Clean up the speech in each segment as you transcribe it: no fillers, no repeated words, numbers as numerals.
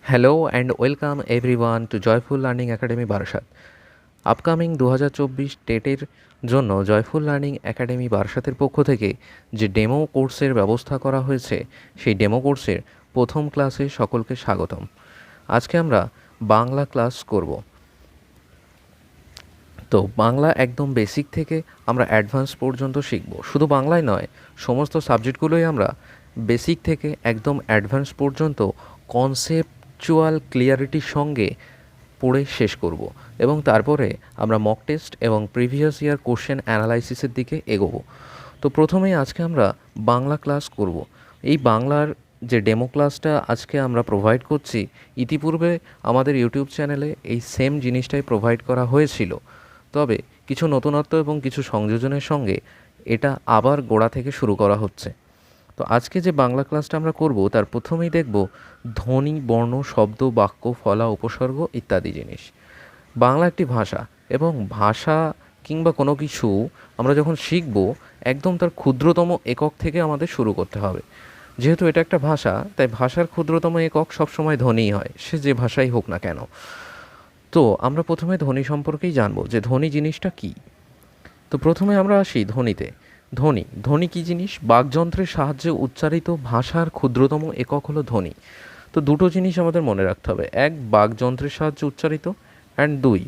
Hello and welcome everyone to Joyful Learning Academy Barasat. Upcoming 2024 টেটের জন্য joyful learning academy বারাসাতের পক্ষ থেকে যে ডেমো কোর্সের ব্যবস্থা করা হয়েছে সেই ডেমো কোর্সের প্রথম ক্লাসে সকলকে স্বাগতম। আজকে আমরা বাংলা ক্লাস করব। তো বাংলা একদম বেসিক থেকে আমরা অ্যাডভান্স পর্যন্ত শিখব। শুধু বাংলায় নয়, সমস্ত সাবজেক্টগুলোই আমরা বেসিক থেকে একদম অ্যাডভান্স পর্যন্ত কনসেপচুয়াল ক্লিয়ারিটির সঙ্গে পড়ে শেষ করব এবং তারপরে আমরা মক টেস্ট এবং প্রিভিয়াস ইয়ার কোশ্চেন অ্যানালাইসিসের দিকে এগোবো। তো প্রথমেই আজকে আমরা বাংলা ক্লাস করব। এই বাংলার যে ডেমো ক্লাসটা আজকে আমরা প্রোভাইড করছি, ইতিপূর্বে আমাদের ইউটিউব চ্যানেলে এই সেম জিনিসটাই প্রোভাইড করা হয়েছিল, তবে কিছু নতুনত্ব এবং কিছু সংযোজনের সঙ্গে এটা আবার গোড়া থেকে শুরু করা হচ্ছে। তো আজকে যে বাংলা ক্লাসটা আমরা করব তার প্রথমেই দেখব ধ্বনি, বর্ণ, শব্দ, বাক্য, ফলা, উপসর্গ ইত্যাদি জিনিস। বাংলা একটি ভাষা এবং ভাষা কিংবা কোনো কিছু আমরা যখন শিখব একদম তার ক্ষুদ্রতম একক থেকে আমাদের শুরু করতে হবে। যেহেতু এটা একটা ভাষা, তাই ভাষার ক্ষুদ্রতম একক সবসময় ধ্বনিই হয়, সে যে ভাষাই হোক না কেন। তো আমরা প্রথমে ধ্বনি সম্পর্কেই জানবো যে ধ্বনি জিনিসটা কী। তো প্রথমে আমরা আসি ধ্বনিতে। ধ্বনি কী জিনিস? বাকযন্ত্রের সাহায্যে উচ্চারিত ভাষার ক্ষুদ্রতম একক হলো ধ্বনি। তো দুটো জিনিস আমাদের মনে রাখতে হবে, এক বাকযন্ত্রের সাহায্যে উচ্চারিত, অ্যান্ড দুই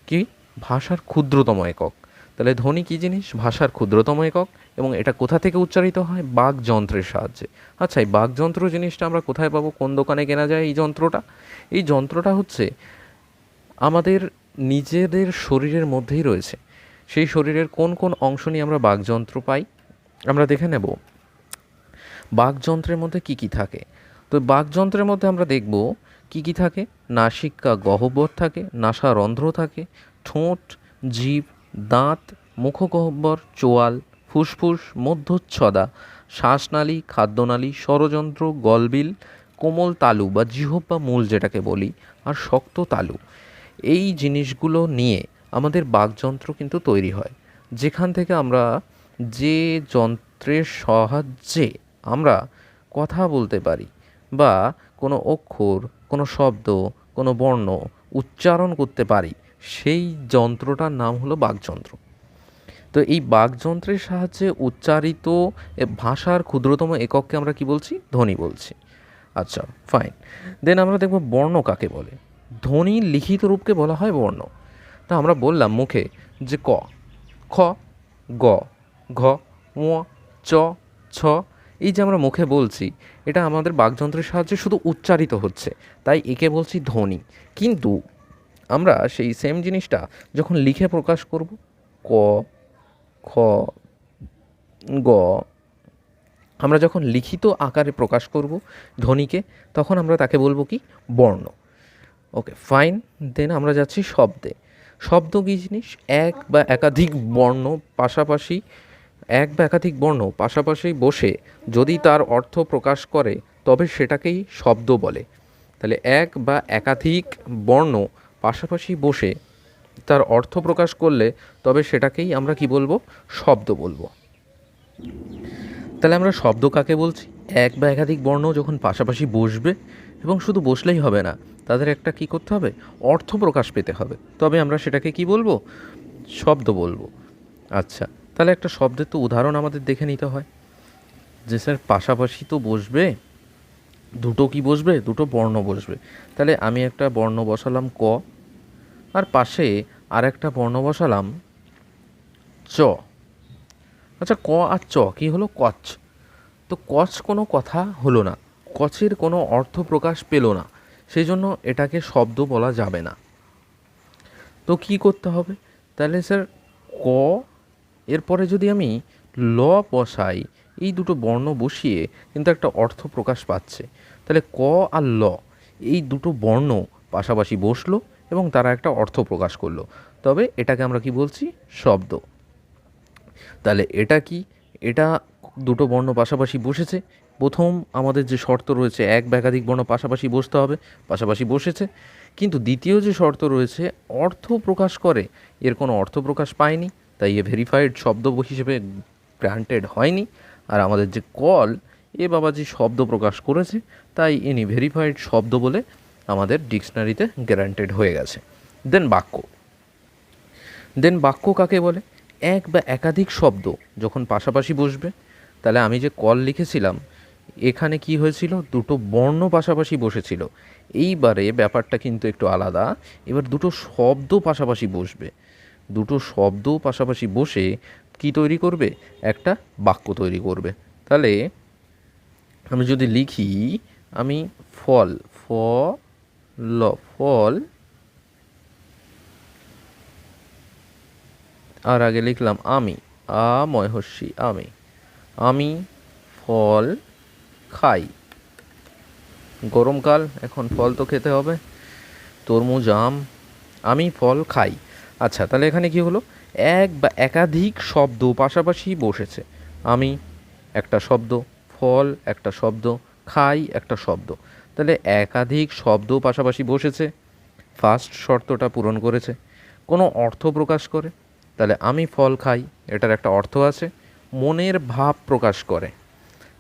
কি ভাষার ক্ষুদ্রতম একক। তাহলে ধ্বনি কী জিনিস? ভাষার ক্ষুদ্রতম একক, এবং এটা কোথা থেকে উচ্চারিত হয়? বাকযন্ত্রের সাহায্যে। আচ্ছা, এই বাকযন্ত্র জিনিসটা আমরা কোথায় পাবো? কোন দোকানে কেনা যায় এই যন্ত্রটা? এই যন্ত্রটা হচ্ছে আমাদের নিজেদের শরীরের মধ্যেই রয়েছে। সেই শরীরের কোন কোন অংশ নিয়ে আমরা বাকযন্ত্র পাই আমরা দেখে নেব। বাকযন্ত্রের মধ্যে কি কি থাকে? তো বাকযন্ত্রের মধ্যে আমরা দেখব কি কি থাকে। নাসিকা গহ্বর থাকে, নাসারন্ধ্র থাকে, ঠোঁট, জিভ, দাঁত, মুখগহ্বর, চোয়াল, ফুসফুস, মধ্যচ্ছদা, শ্বাসনালী, খাদ্যনালী, স্বরযন্ত্র, গলবিল, কোমল তালু বা জিহ্বা মূল যেটাকে বলি, আর শক্ত তালু। এই জিনিসগুলো নিয়ে আমাদের বাকযন্ত্র কিন্তু তৈরি হয়, যেখান থেকে আমরা যে যন্ত্রের সাহায্যে আমরা কথা বলতে পারি বা কোনো অক্ষর, কোনো শব্দ, কোনো বর্ণ উচ্চারণ করতে পারি, সেই যন্ত্রটার নাম হলো বাকযন্ত্র। তো এই বাকযন্ত্রের সাহায্যে উচ্চারিত ভাষার ক্ষুদ্রতম একককে আমরা কি বলছি? ধ্বনি বলছি। আচ্ছা, ফাইন। দেন আমরা দেখব বর্ণ কাকে বলে। ধ্বনির লিখিত রূপকে বলা হয় বর্ণ। তা আমরা বললাম মুখে যে ক, খ, গ, ঘ, ঙ, চ, ছ, এই যে আমরা মুখে বলছি, এটা আমাদের বাকযন্ত্রের সাহায্যে শুধু উচ্চারিত হচ্ছে, তাই একে বলছি ধ্বনি। কিন্তু আমরা সেই সেম জিনিসটা যখন লিখে প্রকাশ করব, ক, খ, গ, আমরা যখন লিখিত আকারে প্রকাশ করব ধ্বনিকে, তখন আমরা তাকে বলবো কি? বর্ণ। ওকে, ফাইন। দেন আমরা যাচ্ছি শব্দে। শব্দ কী জিনিস? এক বা একাধিক বর্ণ পাশাপাশি, এক বা একাধিক বর্ণ পাশাপাশি বসে যদি তার অর্থ প্রকাশ করে তবে সেটাকেই শব্দ বলে। তাহলে এক বা একাধিক বর্ণ পাশাপাশি বসে তার অর্থ প্রকাশ করলে তবে সেটাকেই আমরা কি বলবো? শব্দ বলবো। তাহলে আমরা শব্দ কাকে বলছি? এক বা একাধিক বর্ণ যখন পাশাপাশি বসবে, এবং শুধু বসলেই হবে না, তাদের একটা কি করতে হবে? অর্থ প্রকাশ পেতে হবে, তবে আমরা সেটাকে কি বলবো? শব্দ বলবো। আচ্ছা, তাহলে একটা শব্দের তো উদাহরণ আমাদের দেখে নিতে হয় যে স্যার পাশাপাশি তো বসবে, দুটো কি বসবে? দুটো বর্ণ বসবে। তাহলে আমি একটা বর্ণ বসালাম ক, আর পাশে আর একটা বর্ণ বসালাম চ। আচ্ছা, ক আর চ কি হলো? কচ। তো কচ কোনো কথা হলো না, কচের কোনো অর্থ প্রকাশ পেল না, সেই জন্য এটাকে শব্দ বলা যাবে না। তো কি করতে হবে? তাহলে স্যার ক এরপরে যদি আমি ল বসাই, এই দুটো বর্ণ বসিয়ে কিন্তু একটা অর্থ প্রকাশ পাচ্ছে। তাহলে ক আর ল এই দুটো বর্ণ পাশাপাশি বসলো এবং তারা একটা অর্থ প্রকাশ করলো, তবে এটাকে আমরা কি বলছি? শব্দ। তাহলে এটা কি? এটা দুটো বর্ণ পাশাপাশি বসেছে। প্রথম আমাদের যে শর্ত রয়েছে, এক বা একাধিক বর্ণ পাশাপাশি বসতে হবে, পাশাপাশি বসেছে। কিন্তু দ্বিতীয় যে শর্ত রয়েছে, অর্থ প্রকাশ করে, এর কোনো অর্থ প্রকাশ পায়নি, তাই এ ভেরিফাইড শব্দ হিসেবে গ্রান্টেড হয়নি। আর আমাদের যে কল, এ বাবা যে শব্দ প্রকাশ করেছে, তাই ইনি ভেরিফাইড শব্দ বলে আমাদের ডিকশনারিতে গ্যারান্টেড হয়ে গেছে। দেন বাক্য কাকে বলে? এক বা একাধিক শব্দ যখন পাশাপাশি বসবে। তাহলে আমি যে কল লিখেছিলাম, এখানে কি হয়েছিল? দুটো বর্ণ পাশাপাশি বসেছিল। এইবারে ব্যাপারটা কিন্তু একটু আলাদা। এবার দুটো শব্দ পাশাপাশি বসবে। দুটো শব্দ পাশাপাশি বসে কি তৈরি করবে? একটা বাক্য তৈরি করবে। তাহলে আমি যদি লিখি, আমি ফল ফল আর আগে লিখলাম আমি, ময়হর্ষি আমি ফল খাই। গরমকাল, এখন ফল তো খেতে হবে, তরমুজ, আম। আমি ফল খাই। আচ্ছা, তাহলে এখানে কি হলো? এক বা একাধিক শব্দ পাশাপাশি বসেছে। আমি একটা শব্দ, ফল একটা শব্দ, খাই একটা শব্দ। তাহলে একাধিক শব্দ পাশাপাশি বসেছে, ফার্স্ট শর্তটা পূরণ করেছে। কোনো অর্থ প্রকাশ করে, তাহলে আমি ফল খাই, এটার একটা অর্থ আছে। মনের ভাব প্রকাশ করে,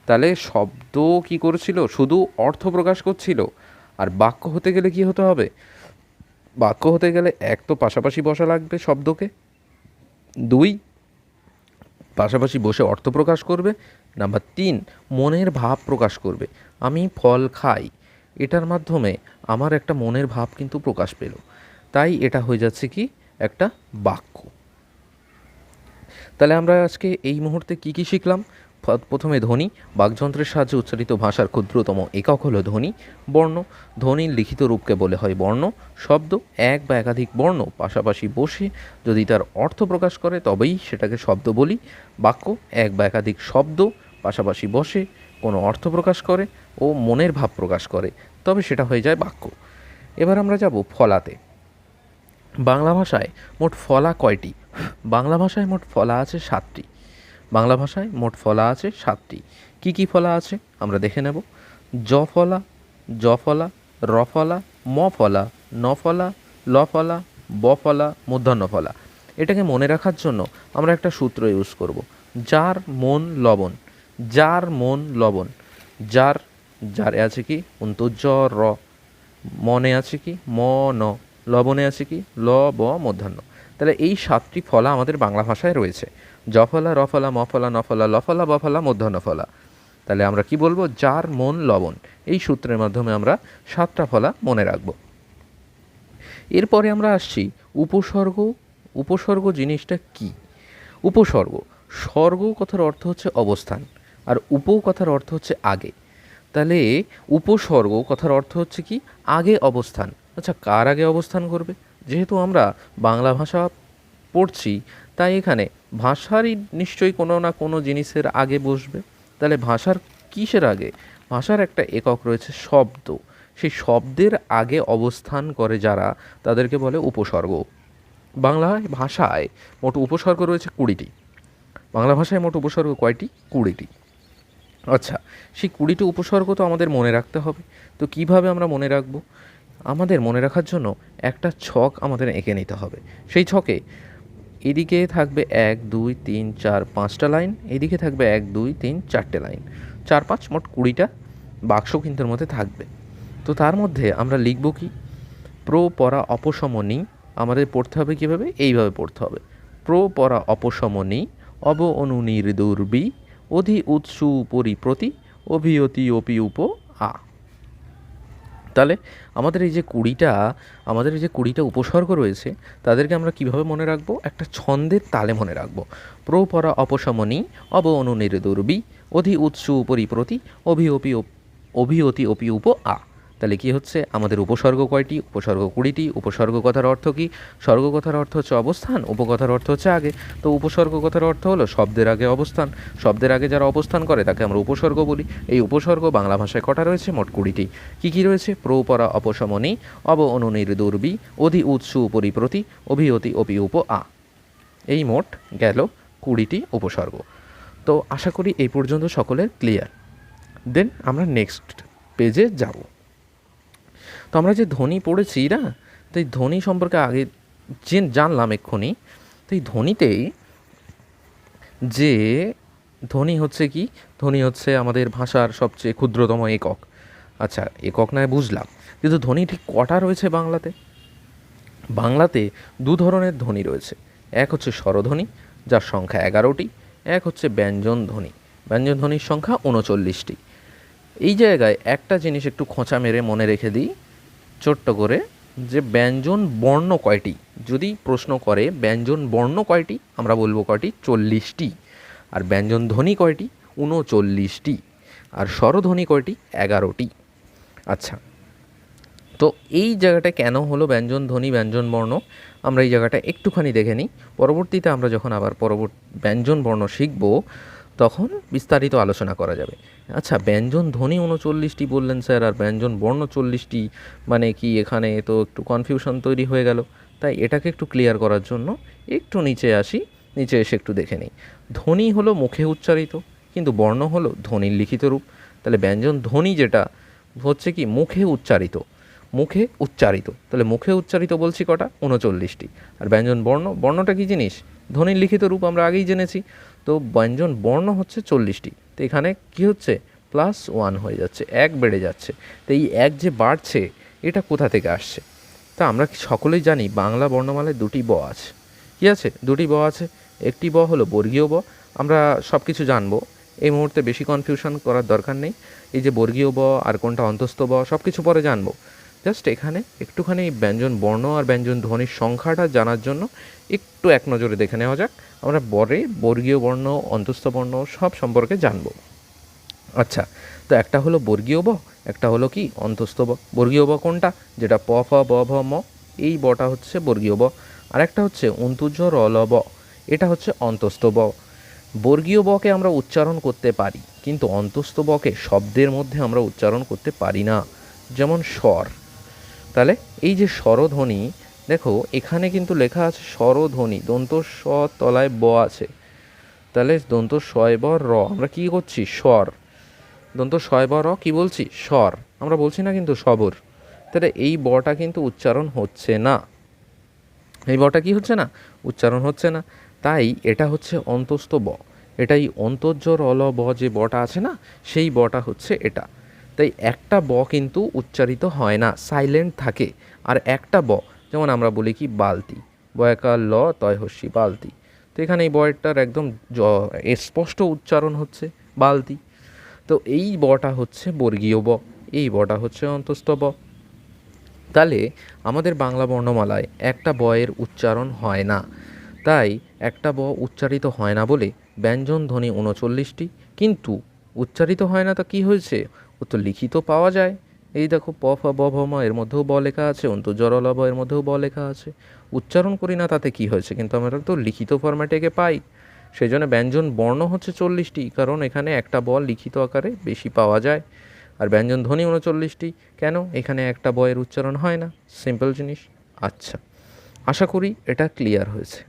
তাহলে শব্দ কি করেছিল? শুধু অর্থ প্রকাশ করছিল। আর বাক্য হতে গেলে কি হতে হবে? বাক্য হতে গেলে এক তো পাশাপাশি বসা লাগবে শব্দকে, দুই পাশাপাশি বসে অর্থ প্রকাশ করবে, নাম্বার তিন মনের ভাব প্রকাশ করবে। আমি ফল খাই, এটার মাধ্যমে আমার একটা মনের ভাব কিন্তু প্রকাশ পেল, তাই এটা হয়ে যাচ্ছে কি? একটা বাক্য। তাহলে আমরা আজকে এই মুহূর্তে কি কি শিখলাম? প্রথমে ধ্বনি। বাকযন্ত্রের সাহায্যে উচ্চারিত ভাষার ক্ষুদ্রতম একক হলো ধ্বনি। বর্ণ, ধ্বনির লিখিত রূপকে বলে হয় বর্ণ। শব্দ, এক বা একাধিক বর্ণ পাশাপাশি বসে যদি তার অর্থ প্রকাশ করে তবেই সেটাকে শব্দ বলি। বাক্য, এক বা একাধিক শব্দ পাশাপাশি বসে কোনো অর্থ প্রকাশ করে ও মনের ভাব প্রকাশ করে, তবে সেটা হয়ে যায় বাক্য। এবার আমরা যাব ফলাতে। বাংলা ভাষায় মোট ফলা কয়টি? বাংলা ভাষায় মোট ফলা আছে 7টি। বাংলা ভাষায় মোট ফলা আছে 7টি। কী কী ফলা আছে আমরা দেখে নেব। জ ফলা, জ ফলা, র ফলা, ম ফলা, ন ফলা, ল ফলা, ব ফলা, মূর্ধন্য ফলা। এটাকে মনে রাখার জন্য আমরা একটা সূত্র ইউজ করব। যার মন লবণ, যার মন লবণ। যার, যারে আছে কি? জ র। মনে আছে কি? ম ন। লবণে আছে কি? ল ব মূর্ধন্য। তাহলে এই 7টি ফলা আমাদের বাংলা ভাষায় রয়েছে। জ ফলা, র ফলা, ম ফলা, ন ফলা, ল ফলা, ব ফলা, মূর্ধন্য ফলা। তাহলে আমরা কি বলবো? যার মন লবণ। এই সূত্রের মাধ্যমে আমরা 7টা ফলা মনে রাখব। এরপরে আমরা আসছি উপসর্গ। উপসর্গ জিনিসটা কি? উপসর্গ, স্বর্গ কথার অর্থ হচ্ছে অবস্থান, আর উপ কথার অর্থ হচ্ছে আগে। তাহলে উপসর্গ কথার অর্থ হচ্ছে কি? আগে অবস্থান। আচ্ছা, কার আগে অবস্থান করবে? যেহেতু আমরা বাংলা ভাষা পড়ছি, তাই এখানে ভাষারই নিশ্চয়ই কোনো না কোনো জিনিসের আগে বসবে। তাহলে ভাষার কিসের আগে? ভাষার একটা একক রয়েছে শব্দ। সেই শব্দের আগে অবস্থান করে যারা, তাদেরকে বলে উপসর্গ। বাংলা ভাষায় মোট উপসর্গ রয়েছে 20টি। বাংলা ভাষায় মোট উপসর্গ কয়টি? 20টি। আচ্ছা, সেই 20টি উপসর্গ তো আমাদের মনে রাখতে হবে। তো কিভাবে আমরা মনে রাখব? আমাদের মনে রাখার জন্য একটা ছক আমাদের এঁকে নিতে হবে। সেই ছকে এদিকে থাকবে 1 2 3 4 5টা লাইন, এদিকে থাকবে 1 2 3 4টে লাইন, 4 5 মোট 20টা বাক্স কিন্তু এর মধ্যে থাকবে। তো তার মধ্যে আমরা লিখব কি? প্র পরা অপশমনী। আমাদের পড়তে হবে কীভাবে? এইভাবে পড়তে হবে। প্র পরা অপশমনী, অব অনু নির্দুর্বি, অধি উৎসু পরিপ্রতি, অভিয়তি অপি উপ আ। তাহলে আমাদের এই যে 20টা উপসর্গ রয়েছে, তাদেরকে আমরা কিভাবে মনে রাখবো? একটা ছন্দের তালে মনে রাখবো। প্র পরা অপশমনী, অব অনু নির্দুর্বি, অধি উৎসু পরিপ্রতি, অভিয়তি অপি উপ আ। তাহলে কি হচ্ছে? আমাদের উপসর্গ কয়টি? উপসর্গ 20টি। উপসর্গ কথার অর্থ কি? স্বর্গ কথার অর্থ হচ্ছে অবস্থান, উপকথার অর্থ হচ্ছে আগে। তো উপসর্গ কথার অর্থ হলো শব্দের আগে অবস্থান। শব্দের আগে যারা অবস্থান করে তাকে আমরা উপসর্গ বলি। এই উপসর্গ বাংলা ভাষায় কটা রয়েছে? মোট 20টি। কী কী রয়েছে? প্র পরা অপশমনী, অব অনু নির্দুর্বি, অধি উৎসু পরিপ্রতি, অভিয়তি অপি উপ আ। এই মোট গেল 20টি উপসর্গ। তো আশা করি এই পর্যন্ত সকলের ক্লিয়ার। দেন আমরা নেক্সট পেজে যাব। তো আমরা যে ধ্বনি পড়েছি না, তো এই ধ্বনি সম্পর্কে আগে জানলাম এক্ষুনি। তো এই ধ্বনিতেই যে ধ্বনি হচ্ছে কি? ধ্বনি হচ্ছে আমাদের ভাষার সবচেয়ে ক্ষুদ্রতম একক। আচ্ছা, একক নয় বুঝলাম, কিন্তু ধ্বনি ঠিক কটা রয়েছে বাংলাতে? বাংলাতে দু ধরনের ধ্বনি রয়েছে। এক হচ্ছে স্বরধ্বনি, যার সংখ্যা 11টি। এক হচ্ছে ব্যঞ্জন ধ্বনি, ব্যঞ্জন ধ্বনির সংখ্যা 39টি। এই জায়গায় একটা জিনিস একটু খোঁচা মেরে মনে রেখে দিই ছোট্ট করে, যে ব্যঞ্জন বর্ণ কয়টি। যদি প্রশ্ন করে ব্যঞ্জন বর্ণ কয়টি, আমরা বলবো কয়টি? 40টি। আর ব্যঞ্জন ধ্বনি কয়টি? 39টি। আর স্বরধ্বনি কয়টি? 11টি। আচ্ছা, তো এই জায়গাটা কেন হলো ব্যঞ্জন ধ্বনি ব্যঞ্জন বর্ণ, আমরা এই জায়গাটা একটুখানি দেখে নিই। পরবর্তীতে আমরা যখন আবার ব্যঞ্জন বর্ণ শিখব, তখন বিস্তারিত আলোচনা করা যাবে। আচ্ছা, ব্যঞ্জন ধ্বনি 39টি বললেন স্যার, আর ব্যঞ্জন বর্ণ 40টি, মানে কি এখানে তো একটু কনফিউশন তৈরি হয়ে গেল। তাই এটাকে একটু ক্লিয়ার করার জন্য একটু নিচে আসি, নিচে এসে একটু দেখে নিই। ধ্বনি হলো মুখে উচ্চারিত, কিন্তু বর্ণ হলো ধ্বনির লিখিত রূপ। তাহলে ব্যঞ্জন ধ্বনি যেটা হচ্ছে কি মুখে উচ্চারিত, মুখে উচ্চারিত, তাহলে মুখে উচ্চারিত বলছি কটা? 39টি। আর ব্যঞ্জন বর্ণ, বর্ণটা কী জিনিস? ধ্বনির লিখিত রূপ, আমরা আগেই জেনেছি। তো ব্যঞ্জন বর্ণ হচ্ছে 40টি। তো এখানে কী হচ্ছে? +1 হয়ে যাচ্ছে, 1 বেড়ে যাচ্ছে। তো এই 1 যে বাড়ছে, এটা কোথা থেকে আসছে? তা আমরা সকলেই জানি বাংলা বর্ণমালায় 2টি ব আছে। কী আছে? 2টি ব আছে। একটি ব হলো বর্গীয় ব, আমরা সব কিছু জানবো, এই মুহূর্তে বেশি কনফিউশন করার দরকার নেই। এই যে বর্গীয় ব আর কোনটা অন্তস্থ ব, সব কিছু পরে জানবো। জাস্ট এখানে একটুখানি ব্যঞ্জন বর্ণ আর ব্যঞ্জন ধ্বনির সংখ্যাটা জানার জন্য একটু এক নজরে দেখে নেওয়া যাক। আমরা পরে বর্গীয় বর্ণ, অন্তস্থ বর্ণ সব সম্পর্কে জানবো। আচ্ছা, তো একটা হলো বর্গীয় ব, একটা হলো কি অন্তস্থ ব। বর্গীয় ব কোনটা? যেটা প ফ ব ভ ম, এই বটা হচ্ছে বর্গীয় ব। আর একটা হচ্ছে অন্তুজ র ল ব, এটা হচ্ছে অন্তস্থ ব। বর্গীয় বকে আমরা উচ্চারণ করতে পারি, কিন্তু অন্তস্থ বকে শব্দের মধ্যে আমরা উচ্চারণ করতে পারি না। যেমন স্বর। তাহলে এই যে স্বরধ্বনি, দেখো এখানে কিন্তু লেখা আছে স্বরধ্বনি, দন্ত স তলায় ব আছে। তাহলে দন্ত শয় ব র, আমরা কী করছি? স্বর। দন্ত শয় ব র কী বলছি? স্বর। আমরা বলছি না কিন্তু সবর। তাহলে এই বটা কিন্তু উচ্চারণ হচ্ছে না, এই বটা কি হচ্ছে না? উচ্চারণ হচ্ছে না। তাই এটা হচ্ছে অন্তস্থ ব। এটাই অন্তর্য রল ব, যে বটা আছে না, সেই বটা হচ্ছে এটা। তাই একটা ব কিন্তু উচ্চারিত হয় না, সাইলেন্ট থাকে। আর একটা ব, যেমন আমরা বলি কি বালতি, বয়াকার ল তয় হস্যি বালতি। তো এখানে এই বয়টার একদম স্পষ্ট উচ্চারণ হচ্ছে বালতি। তো এই বটা হচ্ছে বর্গীয় ব, এই বটা হচ্ছে অন্তস্থ ব। তাহলে আমাদের বাংলা বর্ণমালায় একটা বয়ের উচ্চারণ হয় না। তাই একটা ব উচ্চারিত হয় না বলে ব্যঞ্জন ধ্বনি 39টি, কিন্তু উচ্চারিত হয় না। তা কী হয়েছে? ও তো লিখিত পাওয়া যায়। এই দেখো প ফ ব ভ ম, এর মধ্যেও ব লেখা আছে, অন্তর্জল ব, এর মধ্যেও ব লেখা আছে। উচ্চারণ করি না তাতে কি হয়েছে? কিন্তু আমরা তো লিখিত ফরম্যাটে একে পাই। সেই জন্য ব্যঞ্জন বর্ণ হচ্ছে 40টি, কারণ এখানে একটা ব লিখিত আকারে বেশি পাওয়া যায়। আর ব্যঞ্জন ধ্বনি 39টি, কেন? এখানে একটা বয়ের উচ্চারণ হয় না, সিম্পল জিনিস। আচ্ছা, আশা করি এটা ক্লিয়ার হয়েছে।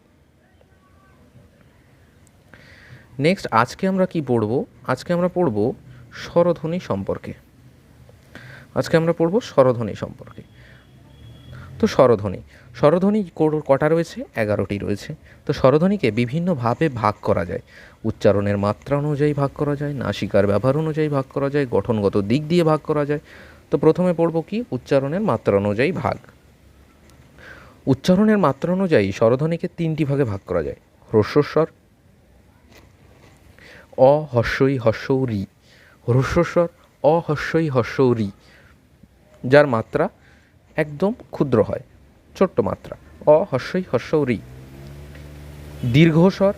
নেক্সট আজকে আমরা কি পড়ব? আজকে আমরা পড়ব স্বরধ্বনি সম্পর্কে। আজকে আমরা পড়ব স্বরধ্বনি সম্পর্কে। তো স্বরধ্বনি, স্বরধ্বনি কটা রয়েছে? 11টি রয়েছে। তো স্বরধ্বনিকে বিভিন্নভাবে ভাগ করা যায়। উচ্চারণের মাত্রা অনুযায়ী ভাগ করা যায়, নাসিকার ব্যবহার অনুযায়ী ভাগ করা যায়, গঠনগত দিক দিয়ে ভাগ করা যায়। তো প্রথমে পড়ব কি? উচ্চারণের মাত্রা অনুযায়ী ভাগ। উচ্চারণের মাত্রা অনুযায়ী স্বরধ্বনিকে 3টি ভাগে ভাগ করা যায়। হ্রস্বস্বর, অ হস্যই হস্যৌ রি। হ্রস্বস্বর অ হস্যই হস্যৌ রি, যার মাত্রা একদম ক্ষুদ্র হয়, ছোট্ট মাত্রা, অ হস্যই হস্যৌ রি। দীর্ঘস্বর,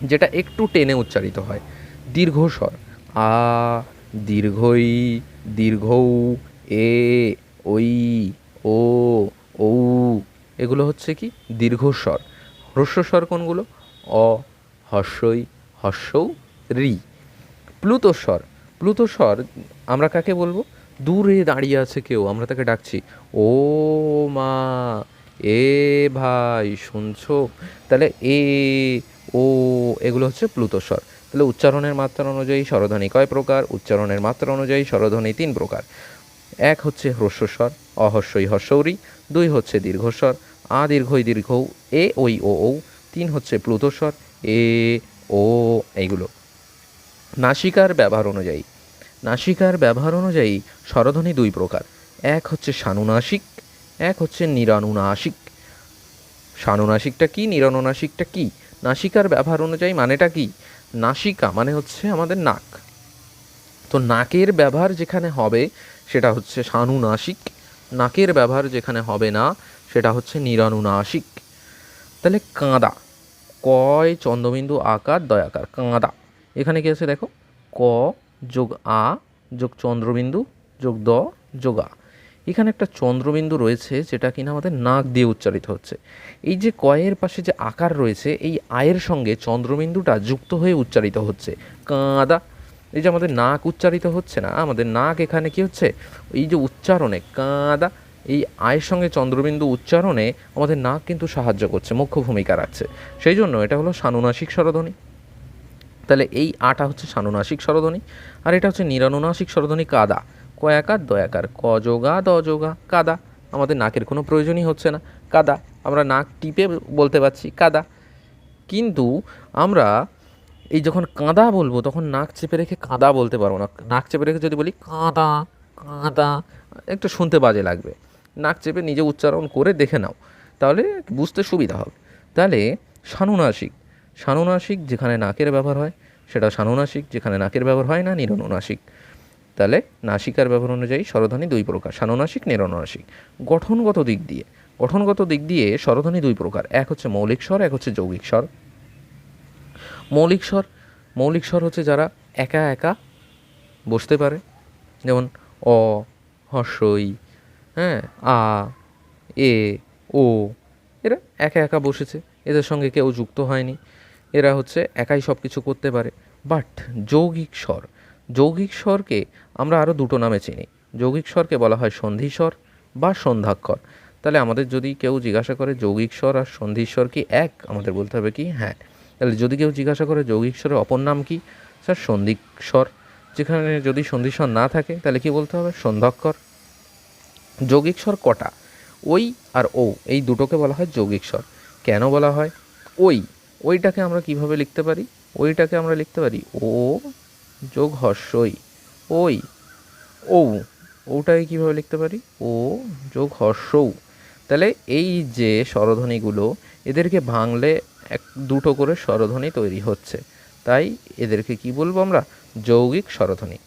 যেটা একটু টেনে উচ্চারিত হয়, দীর্ঘস্বর আ, দীর্ঘই, দীর্ঘৌ, এ, ওই, ও, ঔ, এগুলো হচ্ছে কি দীর্ঘস্বর। হ্রস্বস্বর কোনগুলো? অ, হস্যই, হস্যৌ, রি। প্লুতস্বর, প্লুতস্বর আমরা কাকে বলবো? দূরে দাঁড়িয়ে আছে কেউ, আমরা তাকে ডাকছি, ও মা, এ ভাই শুনছো? তাহলে এ, ও, এগুলো হচ্ছে প্লুতস্বর। তাহলে উচ্চারণের মাত্রা অনুযায়ী স্বরধ্বনি কয় প্রকার? উচ্চারণের মাত্রা অনুযায়ী স্বরধ্বনি 3 প্রকার। এক হচ্ছে হ্রস্বস্বর, অহস্যই হস্যৌরি। 2 হচ্ছে দীর্ঘস্বর, আ দীর্ঘই দীর্ঘৌ, এ ওই ও ঔ। 3 হচ্ছে প্লুতস্বর, এ, ও, এইগুলো। নাসিকার ব্যবহার অনুযায়ী, নাসিকার ব্যবহার অনুযায়ী স্বরধ্বনি দুই প্রকার, এক হচ্ছে সানুনাসিক, এক হচ্ছে নিরানুনাসিক। সানুনাসিকটা কি, নিরানুনাসিকটা কি? নাসিকার ব্যবহার অনুযায়ী মানেটা কি? নাসিকা মানে হচ্ছে আমাদের নাক, তো নাকের ব্যবহার যেখানে হবে সেটা হচ্ছে সানুনাসিক, নাকের ব্যবহার যেখানে হবে না সেটা হচ্ছে নিরানুনাসিক। তাহলে কাঁদা, কয় চন্দ্রবিন্দু আকার দয়াকার, কাঁদা। এখানে কি আছে দেখো, ক যোগ আ যোগ চন্দ্রবিন্দু যোগ দ যোগ আ। এখানে একটা চন্দ্রবিন্দু রয়েছে যেটা কিনা আমাদের নাক দিয়ে উচ্চারিত হচ্ছে। এই যে কয়ের পাশে যে আকার রয়েছে, এই আয়ের সঙ্গে চন্দ্রবিন্দুটা যুক্ত হয়ে উচ্চারিত হচ্ছে কাঁদা। এই যে আমাদের নাক উচ্চারিত হচ্ছে না, আমাদের নাক এখানে কি হচ্ছে, এই যে উচ্চারণে কাঁদা, এই আয়ের সঙ্গে চন্দ্রবিন্দু উচ্চারণে আমাদের নাক কিন্তু সাহায্য করছে, মুখ্য ভূমিকা রাখছে। সেই জন্য এটা হলো সানুনাসিক স্বরধ্বনি। তাহলে এই আটা হচ্ছে সানুনাসিক স্বরধ্বনি, আর এটা হচ্ছে নিরানুনাসিক স্বরধ্বনি কাদা, কয়াকার দয়াকার, ক যোগা দ যোগা কাদা। আমাদের নাকের কোনো প্রয়োজনই হচ্ছে না, কাদা। আমরা নাক টিপে বলতে পারছি কাদা। কিন্তু আমরা এই যখন কাঁদা বলবো তখন নাক চেপে রেখে কাঁদা বলতে পারবো না। নাক চেপে রেখে যদি বলি কাঁদা কাঁদা, একটু শুনতে বাজে লাগবে। নাক চেপে নিজে উচ্চারণ করে দেখে নাও, তাহলে বুঝতে সুবিধা হবে। তাহলে সানুনাসিক, সানুনাসিক যেখানে নাকের ব্যবহার হয় সেটা সানুনাসিক, যেখানে নাকের ব্যবহার হয় না নিরানুনাসিক। তাহলে নাসিকার ব্যবহার অনুযায়ী স্বরধ্বনি দুই প্রকার, সানুনাসিক নিরানুনাসিক। গঠনগত দিক দিয়ে, গঠনগত দিক দিয়ে স্বরধ্বনি দুই প্রকার, এক হচ্ছে মৌলিক স্বর, এক হচ্ছে যৌগিক স্বর। মৌলিক স্বর, মৌলিক স্বর হচ্ছে যারা একা একা বসতে পারে, যেমন অ, হস্যই, হ্যাঁ, আ, এ, ও, এরা একা একা বসেছে, এদের সঙ্গে কেউ যুক্ত হয়নি, এরা হচ্ছে একাই সব কিছু করতে পারে। বাট যৌগিক স্বর, যৌগিক স্বরকে আমরা আরও দুটো নামে চিনি। যৌগিক স্বরকে বলা হয় সন্ধিস্বর বা সন্ধ্যাক্ষর। তাহলে আমাদের যদি কেউ জিজ্ঞাসা করে যৌগিক স্বর আর সন্ধিস্বর কি এক, আমাদের বলতে হবে কি হ্যাঁ। তাহলে যদি কেউ জিজ্ঞাসা করে যৌগিক স্বরের অপর নাম কি, স্যার সন্ধিস্বর। যেখানে যদি সন্ধিস্বর না থাকে তাহলে কি বলতে হবে, সন্ধ্যাক্ষর। যৌগিক স্বর কটা, ওই আর ও, এই দুটোকে বলা হয় যৌগিক স্বর। কেন বলা হয় ওই, ওইটাকে আমরা কিভাবে লিখতে পারি, ওইটাকে আমরা লিখতে পারি ও যোগ হর্ষই, ওই, ও, ওটাকে কীভাবে লিখতে পারি, ও যোগ হর্ষৌ। তাহলে এই যে স্বরধ্বনিগুলো, এদেরকে ভাঙলে এক দুটো করে স্বরধ্বনি তৈরি হচ্ছে, তাই এদেরকে কি বলবো আমরা, যৌগিক স্বরধ্বনি।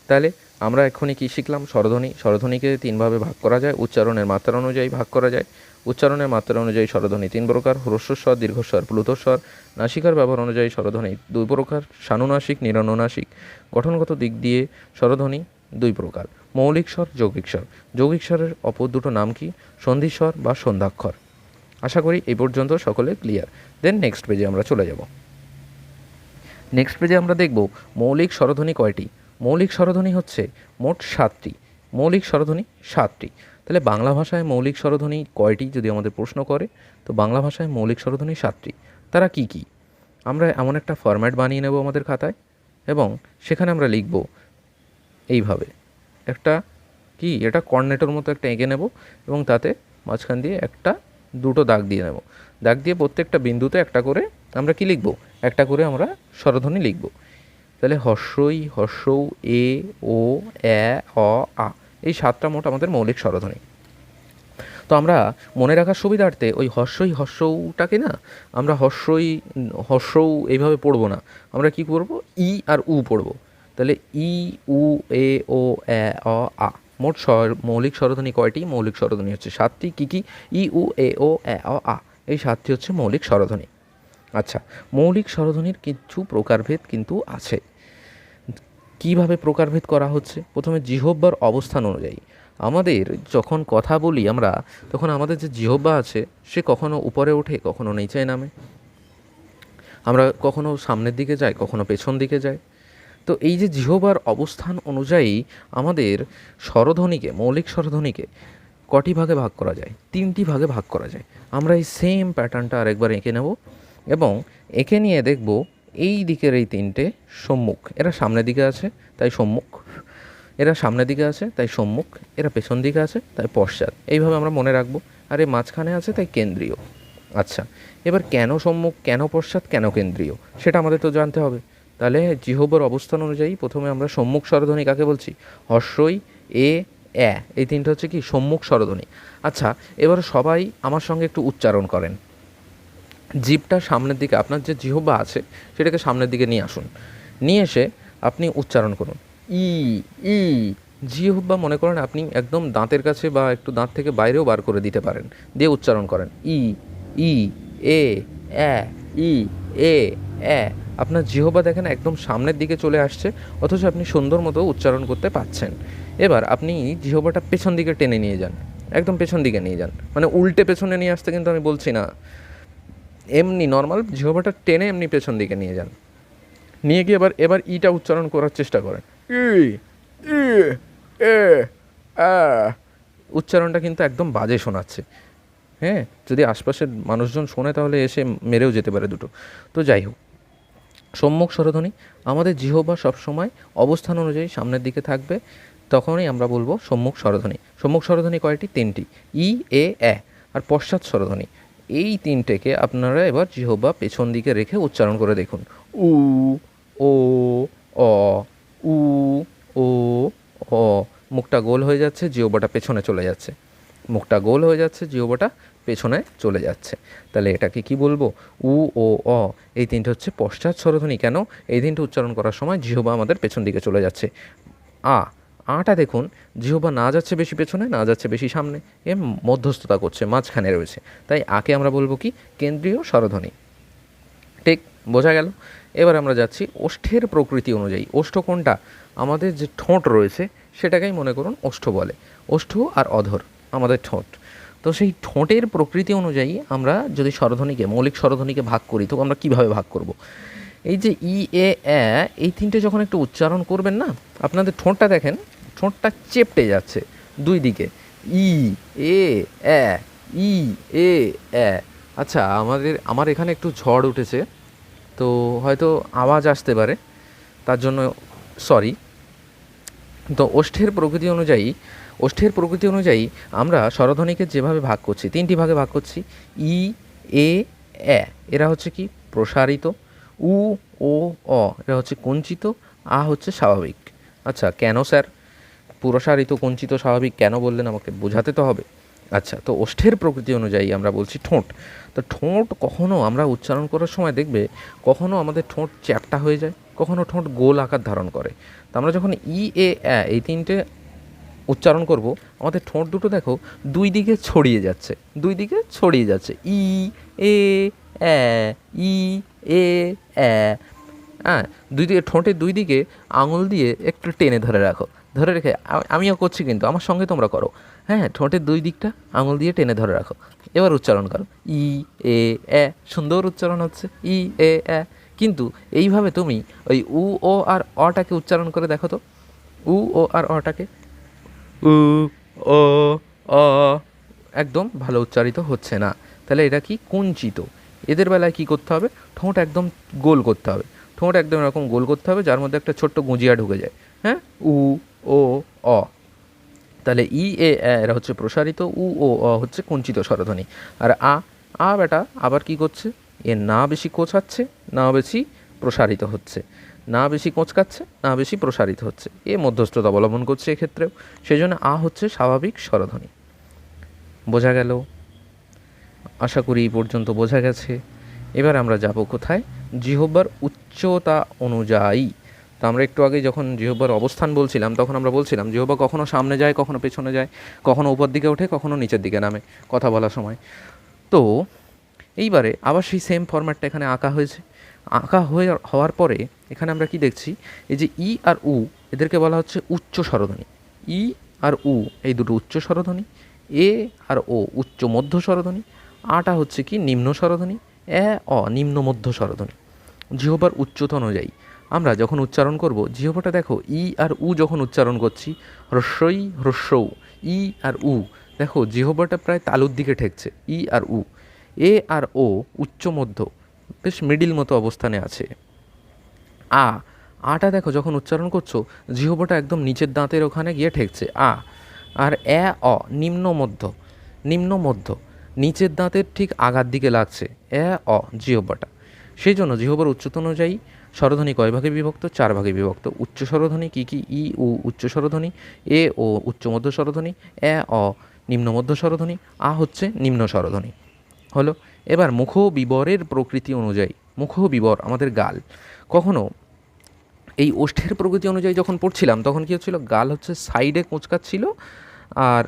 তাহলে আমরা এক্ষুনি কী শিখলাম, স্বরধ্বনি। স্বরধ্বনিকে তিনভাবে ভাগ করা যায়, উচ্চারণের মাত্রা অনুযায়ী ভাগ করা যায়। উচ্চারণের মাত্রা অনুযায়ী স্বরধ্বনি তিন প্রকার, হ্রস্বস্বর, দীর্ঘস্বর, প্লুতস্বর। নাসিকার ব্যবহার অনুযায়ী স্বরধ্বনি দুই প্রকার, সানুনাসিক, নিরানুনাসিক। গঠনগত দিক দিয়ে স্বরধ্বনি দুই প্রকার, মৌলিক স্বর, যৌগিক স্বর। যৌগিক স্বরের অপর দুটো নাম কি, সন্ধিস্বর বা সন্ধ্যাক্ষর। আশা করি এই পর্যন্ত সকলে ক্লিয়ার। দেন নেক্সট পেজে আমরা চলে যাব। নেক্সট পেজে আমরা দেখব মৌলিক স্বরধ্বনি কয়টি। মৌলিক স্বরধ্বনি হচ্ছে মোট 7টি। মৌলিক স্বরধ্বনি 7টি। তাহলে বাংলা ভাষায় মৌলিক স্বরধ্বনি কয়টি যদি আমাদের প্রশ্ন করে, তো বাংলা ভাষায় মৌলিক স্বরধ্বনি 7টি। তারা কি কি, আমরা এমন একটা ফরম্যাট বানিয়ে নেব আমাদের খাতায়, এবং সেখানে আমরা লিখব এইভাবে একটা কি, এটা কর্নেটোর মতো একটা এঁকে নেব, এবং তাতে মাঝখান দিয়ে একটা দুটো দাগ দিয়ে নেব। দাগ দিয়ে প্রত্যেকটা বিন্দুতে একটা করে আমরা কি লিখব, একটা করে আমরা স্বরধ্বনি লিখব। তাহলে হর্ষই, হর্ষৌ, এ, ও, এ, অ, আ, এই 7টা মোট আমাদের মৌলিক স্বরধ্বনি। তো আমরা মনে রাখার সুবিধার্থে ওই হর্ষই হর্ষৌটাকে না আমরা হর্ষই হর্ষৌ এইভাবে পড়বো না, আমরা কি করব, ই আর উ পড়ব। তাহলে ই, উ, এ, ও, এ, অ, আ। মোট মৌলিক স্বরধ্বনি কয়টি, মৌলিক স্বরধ্বনি হচ্ছে 7টি। কী কী, ই, উ, এ, ও, এ, অ, আ, এই 7টি হচ্ছে মৌলিক স্বরধ্বনি। আচ্ছা, মৌলিক স্বরধ্বনির কিছু প্রকারভেদ কিন্তু আছে। কিভাবে প্রকারভেদ করা হচ্ছে, প্রথমে জিহ্বার অবস্থান অনুযায়ী। আমাদের যখন কথা বলি আমরা, তখন আমাদের যে জিহ্বা আছে সে কখনো উপরে ওঠে, কখনো নিচে নামে, আমরা কখনো সামনের দিকে যাই, কখনো পেছন দিকে যাই। তো এই যে জিহ্বার অবস্থান অনুযায়ী আমাদের স্বরধ্বনিকে, মৌলিক স্বরধ্বনিকে কটি ভাগে ভাগ করা যায়, 3টি ভাগে ভাগ করা যায়। আমরা এই সেম প্যাটার্নটা আরেকবার এঁকে নেব, এবং এঁকে নিয়ে দেখব এই দিকের এই 3টে সম্মুখ, এরা সামনের দিকে আছে তাই সম্মুখ, এরা সামনের দিকে আছে তাই সম্মুখ, এরা পেছন দিকে আছে তাই পশ্চাৎ। এইভাবে আমরা মনে রাখবো। আর এই মাঝখানে আছে তাই কেন্দ্রীয়। আচ্ছা, এবার কেন সম্মুখ, কেন পশ্চাৎ, কেন কেন্দ্রীয়, সেটা আমাদের তো জানতে হবে। তাহলে জিহ্বার অবস্থান অনুযায়ী প্রথমে আমরা সম্মুখ স্বরধ্বনি কাকে বলছি? হর্ষই এ এ, এই তিনটা হচ্ছে কি সম্মুখ স্বরধ্বনি। আচ্ছা, এবার সবাই আমার সঙ্গে একটু উচ্চারণ করেন। জিভটা সামনের দিকে, আপনার যে জিহ্বা আছে সেটাকে সামনের দিকে নিয়ে আসুন, নিয়ে এসে আপনি উচ্চারণ করুন ই ই। জিহ্বা মনে করেন আপনি একদম দাঁতের কাছে বা একটু দাঁত থেকে বাইরেও বার করে দিতে পারেন, দিয়ে উচ্চারণ করেন ই ই এ এ ই এ এ। আপনার জিহ্বা দেখেন একদম সামনের দিকে চলে আসছে, অথচ আপনি সুন্দর মতো উচ্চারণ করতে পারছেন। এবার আপনি জিহ্বাটা পেছন দিকে টেনে নিয়ে যান, একদম পেছন দিকে নিয়ে যান, মানে উল্টে পেছনে নিয়ে আসতে কিন্তু আমি বলছি না, এমনি নর্মাল জিহ্বাটা টেনে এমনি পেছন দিকে নিয়ে যান, নিয়ে গিয়ে এবার ইটা উচ্চারণ করার চেষ্টা করেন ই ই এ আ। উচ্চারণটা কিন্তু একদম বাজে শোনাচ্ছে, হ্যাঁ, যদি আশপাশের মানুষজন শোনে তাহলে এসে মেরেও যেতে পারে দুটো। তো যাই হোক, সম্মুখ স্বরধ্বনি আমাদের জিহ্বা সবসময় অবস্থান অনুযায়ী সামনের দিকে থাকবে, তখনই আমরা বলবো সম্মুখ স্বরধ্বনি। সম্মুখ স্বরধ্বনি কয়টি? তিনটি, ই এ এ। আর পশ্চাৎ স্বরধ্বনি, এই তিনটেকে আপনারা এবার জিহ্বা পেছন দিকে রেখে উচ্চারণ করে দেখুন, উ ও অ উ ও অ। মুখটা গোল হয়ে যাচ্ছে, জিহ্বাটা পেছনে চলে যাচ্ছে, মুখটা গোল হয়ে যাচ্ছে, জিহ্বাটা পেছনে চলে যাচ্ছে। তাহলে এটাকে কি বলবো? উ ও অ। এই তিনটে হচ্ছে পশ্চাৎ স্বরধ্বনি। কেন? এই তিনটে উচ্চারণ করার সময় জিহ্বা আমাদের পেছন দিকে চলে যাচ্ছে। আ, আটা দেখুন জিহ্বা না যাচ্ছে বেশি পেছনে, না যাচ্ছে বেশি সামনে, এ মধ্যস্থতা করছে, মাঝখানে রয়েছে। তাই আকে আমরা বলবো কি? কেন্দ্রীয় স্বরধ্বনি। ঠিক বোঝা গেল? এবার আমরা যাচ্ছি ওষ্ঠের প্রকৃতি অনুযায়ী। ওষ্ঠ কোনটা? আমাদের যে ঠোঁট রয়েছে সেটাকেই মনে করুন ওষ্ঠ বলে। ওষ্ঠ আর অধর আমাদের ঠোঁট। তো সেই ঠোঁটের প্রকৃতি অনুযায়ী আমরা যদি স্বরধ্বনিকে, মৌলিক স্বরধ্বনিকে ভাগ করি, তো আমরা কীভাবে ভাগ করব? এই যে ই এ এ, এই তিনটে যখন একটু উচ্চারণ করবেন না, আপনাদের ঠোঁটটা দেখেন, ঠোঁটটা চেপটে যাচ্ছে দুই দিকে, ই এ এ ই এ এ। আচ্ছা, আমার এখানে একটু ঝড় উঠেছে, তো হয়তো আওয়াজ আসতে পারে, তার জন্য সরি। তো ওষ্ঠের প্রকৃতি অনুযায়ী আমরা স্বরধ্বনিকে যেভাবে ভাগ করছি, তিনটি ভাগে ভাগ করছি। ই এ এ, এরা হচ্ছে কি? প্রসারিত। উ ও অ, এরা হচ্ছে কুঞ্চিত। আ হচ্ছে স্বাভাবিক। আচ্ছা, কেন স্যার প্রসারিত, কুঞ্চিত, স্বাভাবিক কেন বললেন? আমাকে বোঝাতে তো হবে। আচ্ছা, তো ওষ্ঠের প্রকৃতি অনুযায়ী আমরা বলছি ঠোঁট। তো ঠোঁট কখনো আমরা উচ্চারণ করার সময় দেখবে, কখনো আমাদের ঠোঁট চ্যাপ্টা হয়ে যায়, কখনো ঠোঁট গোল আকার ধারণ করে। তো আমরা যখন ই এ এ এই তিনটে উচ্চারণ করব, আমাদের ঠোঁট দুটো দেখো দুই দিকে ছড়িয়ে যাচ্ছে, দুই দিকে ছড়িয়ে যাচ্ছে, ই এ এ ই এ এ। হ্যাঁ, দুই দিকে, ঠোঁটের দুই দিকে আঙুল দিয়ে একটু টেনে ধরে রাখো, ধরে রেখে আমিও করছি কিন্তু আমার সঙ্গে তোমরা করো। হ্যাঁ, ঠোঁটের দুই দিকটা আঙুল দিয়ে টেনে ধরে রাখো, এবার উচ্চারণ করো ই এ এ। সুন্দর উচ্চারণ হচ্ছে ই এ এ। কিন্তু এইভাবে তুমি ওই উ ও আর অটাকে উচ্চারণ করে দেখো তো, উ ও আর অটাকে, উ ও অ, একদম ভালো উচ্চারিত হচ্ছে না। তাহলে এটা কি? কুঞ্চিত। এদের বেলায় কি করতে হবে? ঠোঁট একদম গোল করতে হবে, ঠোঁট একদম এরকম গোল করতে হবে যার মধ্যে একটা ছোট্ট গুঁজিয়া ঢুকে যায়। হ্যাঁ, উ ও অ। তাহলে ই এ এরা হচ্ছে প্রসারিত, উ ও অ হচ্ছে কুঞ্চিত স্বরধ্বনি। আর আ বেটা আবার কি করছে? এ না বেশি কোঁচাচ্ছে, না বেশি প্রসারিত হচ্ছে, না বেশি কোঁচকাচ্ছে, না বেশি প্রসারিত হচ্ছে, এ মধ্যস্থতা অবলম্বন করছে এক্ষেত্রেও। সেই জন্য আ হচ্ছে স্বাভাবিক স্বরধ্বনি। বোঝা গেল? আশা করি এই পর্যন্ত বোঝা গেছে। এবার আমরা যাব কোথায়? জিহ্বার উচ্চতা অনুযায়ী। তো আমরা একটু আগে যখন জিহ্বার অবস্থান বলছিলাম, তখন আমরা বলছিলাম জিহ্বা কখনো সামনে যায়, কখনো পেছনে যায়, কখনো উপর দিকে ওঠে, কখনো নিচের দিকে নামে কথা বলার সময়। তো এইবারে আবার সেই সেম ফরম্যাটটা এখানে আঁকা হয়েছে। হওয়ার পরে এখানে আমরা কি দেখছি? এই যে ই আর উ, এদেরকে বলা হচ্ছে উচ্চ স্বরধ্বনি। ই আর উ এই দুটো উচ্চ স্বরধ্বনি, এ আর ও উচ্চ মধ্য স্বরধ্বনি, আটা হচ্ছে কি? নিম্ন স্বরধ্বনি, এ অ নিম্ন মধ্য স্বরধ্বনি। জিহ্বার উচ্চতা অনুযায়ী আমরা যখন উচ্চারণ করব, জিহ্বাটা দেখো ই আর উ যখন উচ্চারণ করছি, হ্রস্বই হ্রস্বৌ, ই আর উ, দেখো জিহ্বাটা প্রায় তালুর দিকে ঠেকছে, ই আর উ। এ আর ও উচ্চ মধ্য, বেশ মিডিল মতো অবস্থানে আছে। আটা দেখো যখন উচ্চারণ করছো, জিহ্বাটা একদম নিচের দাঁতের ওখানে গিয়ে ঠেকছে, আ। আর এ অ নিম্ন মধ্য, নিম্ন মধ্য, নিচের দাঁতের ঠিক আগার দিকে লাগছে, এ অ জিহ্বাটা। সেই জন্য জিহ্বার উচ্চতা অনুযায়ী স্বরধ্বনি কয় ভাগে বিভক্ত? 4 ভাগে বিভক্ত। উচ্চ স্বরধ্বনি কী কী? ই উ উচ্চ স্বরধ্বনি, এ ও উচ্চ মধ্য স্বরধ্বনি, এ অ নিম্ন মধ্য স্বরধ্বনি, আ হচ্ছে নিম্ন স্বরধ্বনি। হলো। এবার মুখ বিবরের প্রকৃতি অনুযায়ী, মুখ বিবর আমাদের গাল, কখনো এই ওষ্ঠের প্রকৃতি অনুযায়ী যখন পড়ছিলাম তখন কী হচ্ছিল, গাল হচ্ছে সাইডে কোঁচকাচ্ছিল আর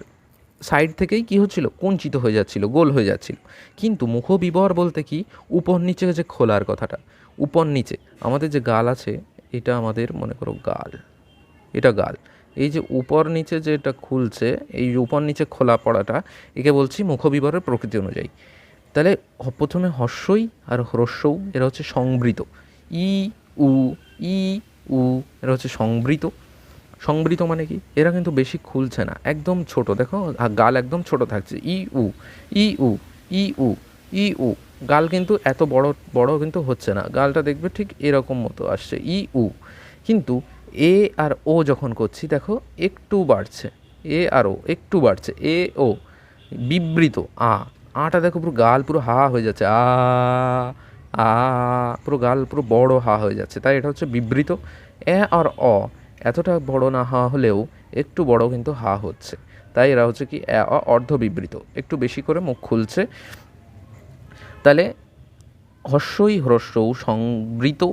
সাইড থেকেই কী হচ্ছিল, কুঞ্চিত হয়ে যাচ্ছিল, গোল হয়ে যাচ্ছিল। কিন্তু মুখবিবর বলতে কি, উপর নিচে যে খোলার কথাটা, উপর নিচে আমাদের যে গাল আছে, এটা আমাদের মনে করো গাল, এটা গাল, এই যে উপর নিচে যে এটা খুলছে, এই উপর নিচে খোলা পড়াটা, একে বলছি মুখবিবরের প্রকৃতি অনুযায়ী। তাহলে প্রথমে হর্ষই আর হ্রস্বও এরা হচ্ছে সংবৃত, ই উ ই উ এরা হচ্ছে সংবৃত। সংবৃত মানে কি, এরা কিন্তু বেশি খুলছে না, একদম ছোট, দেখো গাল একদম ছোট থাকছে, ই উ ই উ ই উ ই উ, গাল কিন্তু এত বড় বড় কিন্তু হচ্ছে না, গালটা দেখবে ঠিক এরকম মতো আসছে, ই উ। কিন্তু এ আর ও যখন করছি দেখো একটু বাড়ছে, এ আর ও একটু বাড়ছে, এ ও বিবৃত, আটা দেখো পুরো গাল পুরো হা হয়ে যাচ্ছে, আ পুরো গাল পুরো বড় হা হয়ে যাচ্ছে, তাই এটা হচ্ছে বিবৃত। এ আর অ এতটা বড় না হা হলেও একটু বড় কিন্তু হা হচ্ছে, তাই এরা হচ্ছে কি অর্ধ বিবৃত, একটু বেশি করে মুখ খুলছে। তাহলে হর্ষই হ্রস্বও সংবৃত,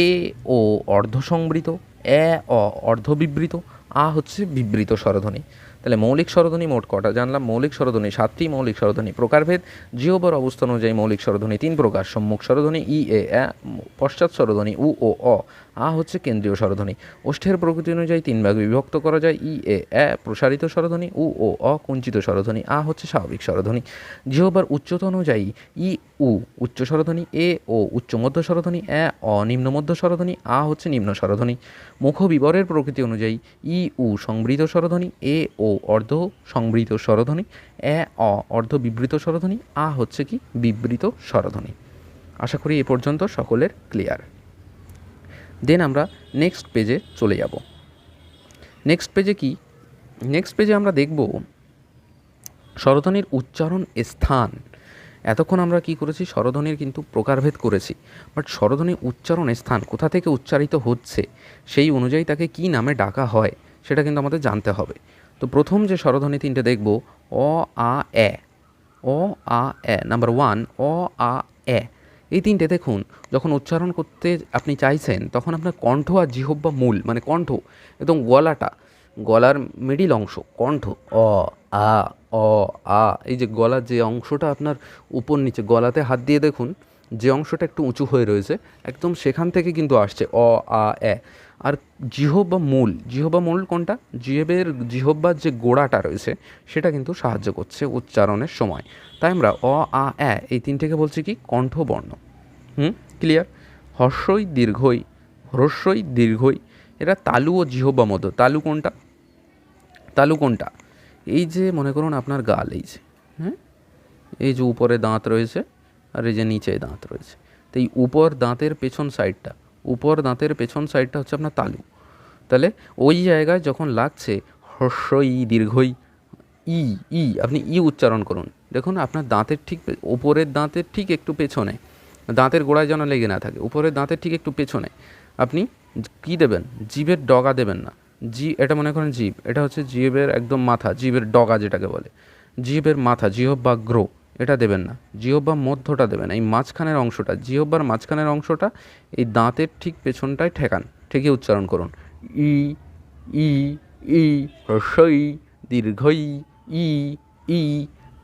এ ও অর্ধ সংবৃত, এ অ অর্ধ বিবৃত, আ হচ্ছে বিবৃত স্বরধ্বনি। তাহলে মৌলিক স্বরধ্বনি মোট কটা জানলাম? মৌলিক স্বরধ্বনি 7টি, মৌলিক স্বরধ্বনি প্রকারভেদ, জিহ্বার অবস্থান অনুযায়ী মৌলিক স্বরধ্বনি 3 প্রকার, সম্মুখ স্বরধ্বনি ই এ, পশ্চাৎ স্বরধ্বনি উ ও অ, আ হচ্ছে কেন্দ্রীয় স্বরধ্বনি। ওষ্ঠের প্রকৃতি অনুযায়ী 3 ভাগে বিভক্ত করা যায়, ই এ প্রসারিত স্বরধ্বনি, উ ও অ কুঞ্চিত স্বরধ্বনি, আ হচ্ছে স্বাভাবিক স্বরধ্বনি। জিহ্বার উচ্চতা অনুযায়ী ই উ উচ্চ স্বরধ্বনি, এ ও উচ্চ মধ্য স্বরধ্বনি, অ নিম্ন মধ্য স্বরধ্বনি, আ হচ্ছে নিম্ন স্বরধ্বনি। মুখ বিবরের প্রকৃতি অনুযায়ী ই উ সংবৃত স্বরধ্বনি, এ ও অর্ধ সংবৃত স্বরধ্বনি, অ অর্ধ বিবৃত স্বরধ্বনি, আ হচ্ছে কি বিবৃত স্বরধ্বনি। আশা করি এ পর্যন্ত সকলের ক্লিয়ার। দেন আমরা নেক্সট পেজে চলে যাব। নেক্সট পেজে কি, নেক্সট পেজে আমরা দেখব স্বরধ্বনির উচ্চারণ স্থান। এতক্ষণ আমরা কি করেছি, স্বরধ্বনির কিন্তু প্রকারভেদ করেছি, বাট স্বরধ্বনির উচ্চারণ স্থান কোথা থেকে উচ্চারিত হচ্ছে সেই অনুযায়ী তাকে কি নামে ডাকা হয় সেটা কিন্তু আমাদের জানতে হবে। তো প্রথম যে স্বরধ্বনি 3টে দেখব, অ আ এ, অ আ এ, নাম্বার 1 অ আ এ। এই 3টে দেখুন, যখন উচ্চারণ করতে আপনি চাইছেন তখন আপনার কণ্ঠ আর জিহ্বা মূল, মানে কণ্ঠ একদম গলাটা, গলার মিডিল অংশ কণ্ঠ, অ আ অ আ, এই যে গলার যে অংশটা আপনার উপর নিচে, গলাতে হাত দিয়ে দেখুন যে অংশটা একটু উঁচু হয়ে রয়েছে একদম সেখান থেকে কিন্তু আসছে অ আ এ। আর জিহ্বা মূল, জিহ্বা মূল কোনটা, জিহ্বার যে গোড়াটা রয়েছে সেটা কিন্তু সাহায্য করছে উচ্চারণের সময়। তাই আমরা অ আ এ এই 3টেকে বলছি কি কণ্ঠবর্ণ। ক্লিয়ার? হর্ষই দীর্ঘই, হ্রস্বই দীর্ঘই, এরা তালু ও জিহ্বা মধ্য। তালু কোনটা, তালু কোনটা, এই যে মনে করুন আপনার গাল, এই যে এই যে উপরে দাঁত রয়েছে আর এই যে নিচে দাঁত রয়েছে, তো এই উপর দাঁতের পেছন সাইডটা, উপর দাঁতের পেছন সাইডটা হচ্ছে আপনার তালু। তাহলে ওই জায়গায় যখন লাগছে হর্ষই দীর্ঘই, ই ই আপনি ই উচ্চারণ করুন, দেখুন আপনার দাঁতের ঠিক উপরের দাঁতের ঠিক একটু পেছনে, দাঁতের গোড়ায় যেন লেগে না থাকে, উপরের দাঁতের ঠিক একটু পেছনে আপনি কী দেবেন, জিভের ডগা দেবেন না, এটা মনে করেন জিভ, এটা হচ্ছে জিভের একদম মাথা, জিভের ডগা যেটাকে বলে, জিভের মাথা, জিহ্বা গ্রো, এটা দেবেন না, জিহ্বা মধ্যটা দেবেন, এই মাঝখানের অংশটা, জিহ্বার মাঝখানের অংশটা এই দাঁতের ঠিক পেছনটায় ঠেকান, ঠেকে উচ্চারণ করুন, ই ই ই হ্রস্বই দীর্ঘই, ই ই।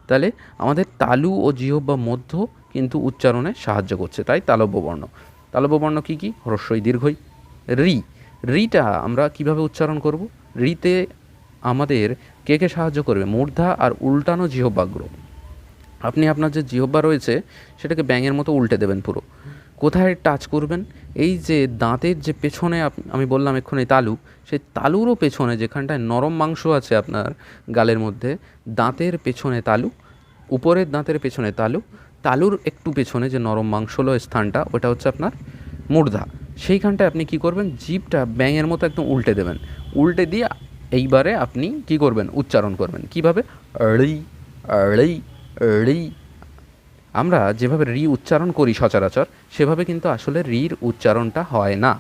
তাহলে আমাদের তালু ও জিহ্বা মধ্য কিন্তু উচ্চারণে সাহায্য করছে, তাই তালব্য বর্ণ। তালব্য বর্ণ কী কী, হ্রস্বই দীর্ঘই। রি, রিটা আমরা কিভাবে উচ্চারণ করব, রিতে আমাদের কে কে সাহায্য করবে, মূর্ধা আর উল্টানো জিহ্বাগ্র। আপনি আপনার যে জিহ্বা রয়েছে সেটাকে ব্যাঙের মতো উল্টে দেবেন পুরো। কোথায় টাচ করবেন, এই যে দাঁতের যে পেছনে আমি বললাম এক্ষুনি তালু, সেই তালুরও পেছনে যেখানটায় নরম মাংস আছে আপনার গালের মধ্যে, দাঁতের পেছনে তালু, উপরের দাঁতের পেছনে তালু, তালুর একটু পেছনে যে নরম মাংসলো স্থানটা ওটা হচ্ছে আপনার মূর্ধা। সেইখানটায় আপনি কি করবেন, জিভটা ব্যাঙের মতো একদম উল্টে দেবেন, উল্টে দিয়ে এইবারে আপনি কি করবেন, উচ্চারণ করবেন কিভাবে, ঋ ঋ ঋ। আমরা যেভাবে রি উচ্চারণ করি সচরাচর সেভাবে কিন্তু আসলে রির উচ্চারণটা হয় না।